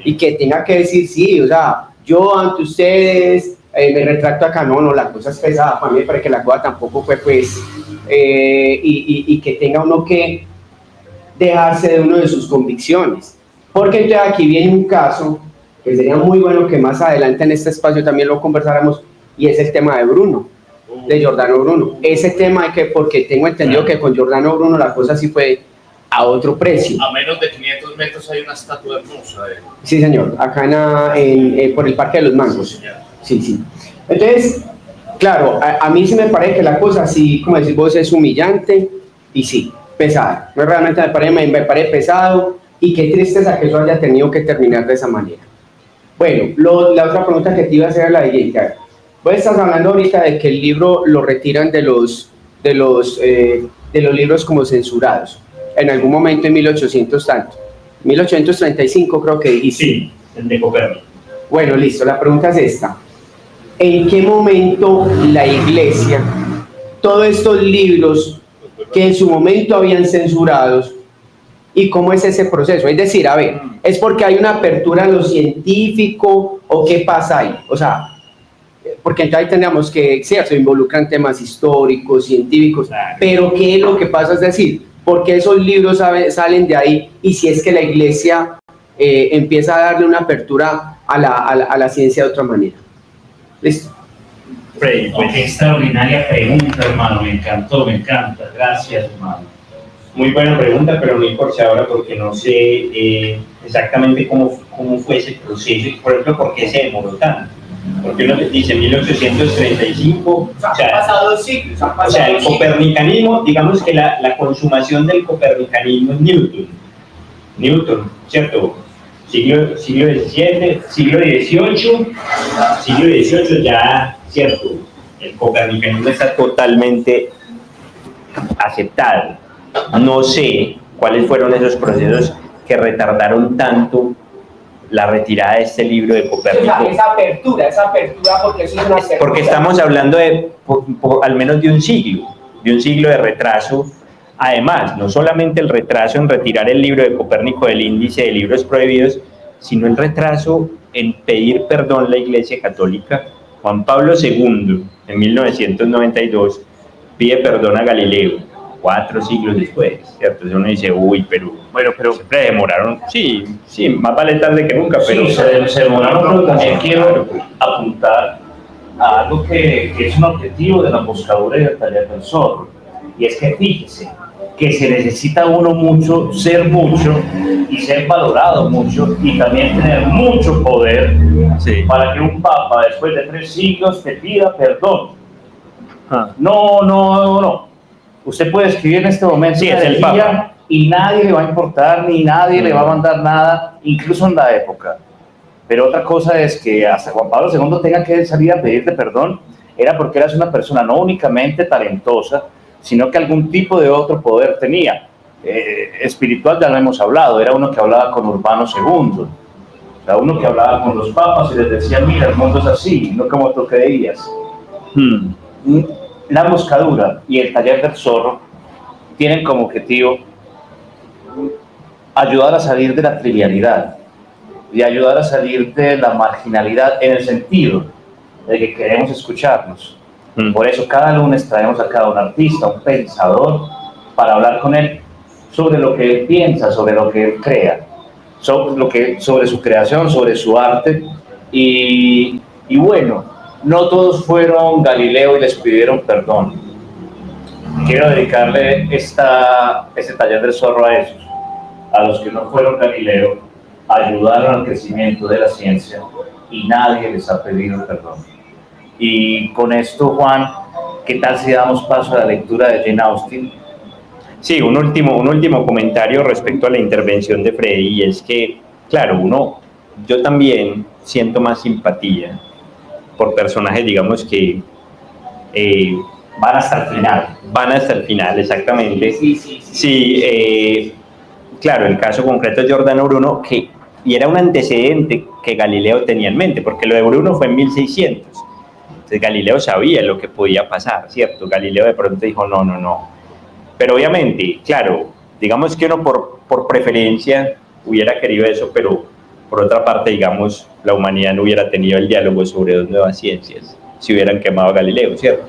Y que tenga que decir, sí, o sea, yo ante ustedes me retracto acá, no, la cosa es pesada, para mí me parece que la cosa tampoco fue, pues, y que tenga uno que dejarse de uno de sus convicciones. Porque entonces aquí viene un caso que sería muy bueno que más adelante en este espacio también lo conversáramos, y es el tema de Bruno, de Giordano Bruno. Ese tema hay que, porque tengo entendido que con Giordano Bruno la cosa sí fue a otro precio. A menos de 500 metros hay una estatua hermosa de él. Sí, señor, acá por el Parque de los Mangos. Sí. Entonces, claro, a mí sí me parece que la cosa, sí, como decís vos, es humillante y sí, pesada. No, realmente me parece pesado, y qué tristeza que eso haya tenido que terminar de esa manera. Bueno, la otra pregunta que te iba a hacer es la siguiente. Vos estás hablando ahorita de que el libro lo retiran de los libros como censurados. En algún momento en 1835 creo que dijiste. Sí, el de Copérnico. Bueno, listo, la pregunta es esta. ¿En qué momento la Iglesia, todos estos libros que en su momento habían censurados, y cómo es ese proceso? Es decir, a ver, ¿es porque hay una apertura en lo científico o qué pasa ahí? O sea, porque entonces ahí tendríamos que, sí, se involucran temas históricos, científicos, pero ¿qué es lo que pasa? Es decir, ¿por qué esos libros salen de ahí? Y si es que la Iglesia empieza a darle una apertura a la ciencia de otra manera. ¿Listo? Freddy, pues qué extraordinaria pregunta, hermano, me encanta, gracias, hermano. Muy buena pregunta, pero no importa ahora porque no sé exactamente cómo fue ese proceso y, por ejemplo, por qué se demoró tanto. Porque uno dice 1835, han pasado siglos. O sea, el copernicanismo, digamos que la consumación del copernicanismo es Newton, ¿cierto? Siglo XVII, siglo XVIII ya, ¿cierto? El copernicanismo está totalmente aceptado. No sé cuáles fueron esos procesos que retardaron tanto la retirada de este libro de Copérnico. Esa apertura, porque eso es una apertura. Porque estamos hablando de al menos de un siglo de retraso. Además, no solamente el retraso en retirar el libro de Copérnico del índice de libros prohibidos, sino el retraso en pedir perdón la Iglesia Católica. Juan Pablo II, en 1992, pide perdón a Galileo, 4 siglos después, ¿cierto? Uno dice, uy, pero siempre demoraron, sí, más vale tarde que nunca, pero sí, se demoraron, pero también quiero apuntar a algo que es un objetivo de la emboscadura y del taller del zorro, y es que fíjese que se necesita uno mucho, ser mucho y ser valorado mucho y también tener mucho poder para que un papa después de 3 siglos te pida perdón. No. Usted puede escribir en este momento es el papa y nadie le va a importar ni nadie le va a mandar nada, incluso en la época. Pero otra cosa es que hasta Juan Pablo II tenga que salir a pedirte perdón, era porque eras una persona no únicamente talentosa, sino que algún tipo de otro poder tenía. Espiritual ya lo hemos hablado, era uno que hablaba con Urbano II, era uno que hablaba con los papas y les decía, mira, el mundo es así, no como tú creías. La emboscadura y el taller del zorro tienen como objetivo ayudar a salir de la trivialidad y ayudar a salir de la marginalidad en el sentido de que queremos escucharnos. Por eso cada lunes traemos a cada un artista, un pensador, para hablar con él sobre lo que él piensa, sobre lo que él crea, sobre su creación, sobre su arte. Y bueno, no todos fueron Galileo y les pidieron perdón. Quiero dedicarle este taller del zorro a esos, a los que no fueron Galileo, ayudaron al crecimiento de la ciencia y nadie les ha pedido perdón. Y con esto, Juan, ¿qué tal si damos paso a la lectura de Jane Austen? Sí, un último comentario respecto a la intervención de Freddy, y es que, claro, yo también siento más simpatía por personajes, digamos, que van hasta el final. Van hasta el final, exactamente. Sí, claro, el caso concreto de Giordano Bruno, y era un antecedente que Galileo tenía en mente, porque lo de Bruno fue en 1600. Entonces Galileo sabía lo que podía pasar, ¿cierto? Galileo de pronto dijo, no. Pero obviamente, claro, digamos que uno por preferencia hubiera querido eso, pero por otra parte, digamos, la humanidad no hubiera tenido el diálogo sobre 2 nuevas ciencias si hubieran quemado a Galileo, ¿cierto?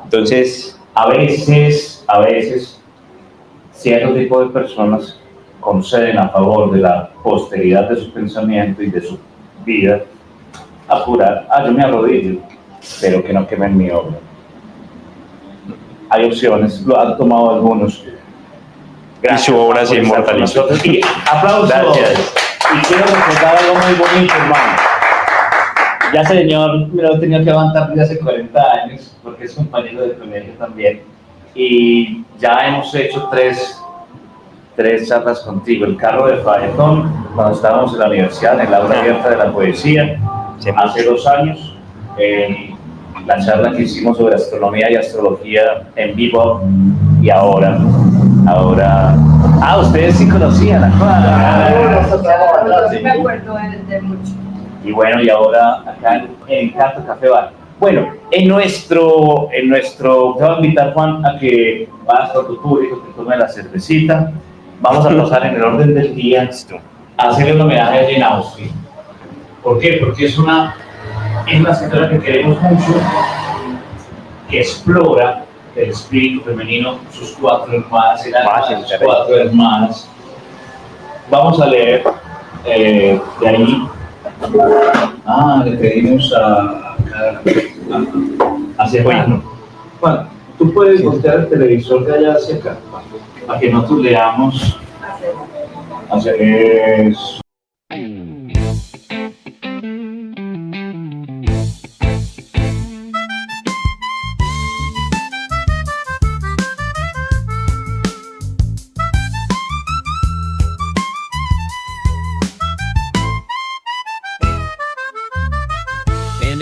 Entonces, a veces, cierto tipo de personas conceden a favor de la posteridad de su pensamiento y de su vida a jurar, yo me arrodillo, pero que no quemen mi obra. Hay opciones, lo han tomado algunos. Gracias, y su obra se inmortalizó. Aplausos. Gracias. Y quiero recordar algo muy bonito, hermano. Ya ese señor me lo tenía que aguantar desde hace 40 años, porque es compañero de colegio también. Y ya hemos hecho tres charlas contigo. El carro de Faetón, cuando estábamos en la universidad, en la aula abierta de la poesía, hace 2 años. La charla que hicimos sobre astronomía y astrología en vivo, y ahora ustedes sí conocían me acuerdo de mucho. Y bueno, y ahora acá en Canto Café Bar. Bueno, en nuestro te voy a invitar, Juan, a que vas con tu público, que tome la cervecita. Vamos a pasar en el orden del día a hacerle un homenaje a Jane Austen. ¿Por qué? Porque es una escritora que queremos mucho, que explora el espíritu femenino, sus 4 hermanas, sus 4 hermanas. Vamos a leer de ahí. Le pedimos a Serrano. Juan, tú puedes voltear el televisor de allá hacia acá, para que nosotros leamos hacia eso.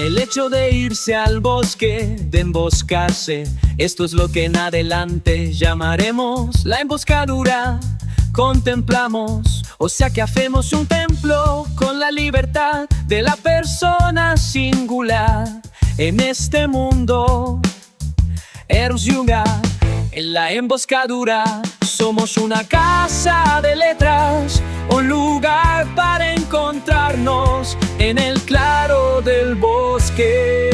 El hecho de irse al bosque, de emboscarse, esto es lo que en adelante llamaremos la emboscadura. Contemplamos, o sea que hacemos un templo con la libertad de la persona singular. En este mundo, Erzuga, en la emboscadura, somos una casa de letras, un lugar para encontrarnos en el claro del bosque.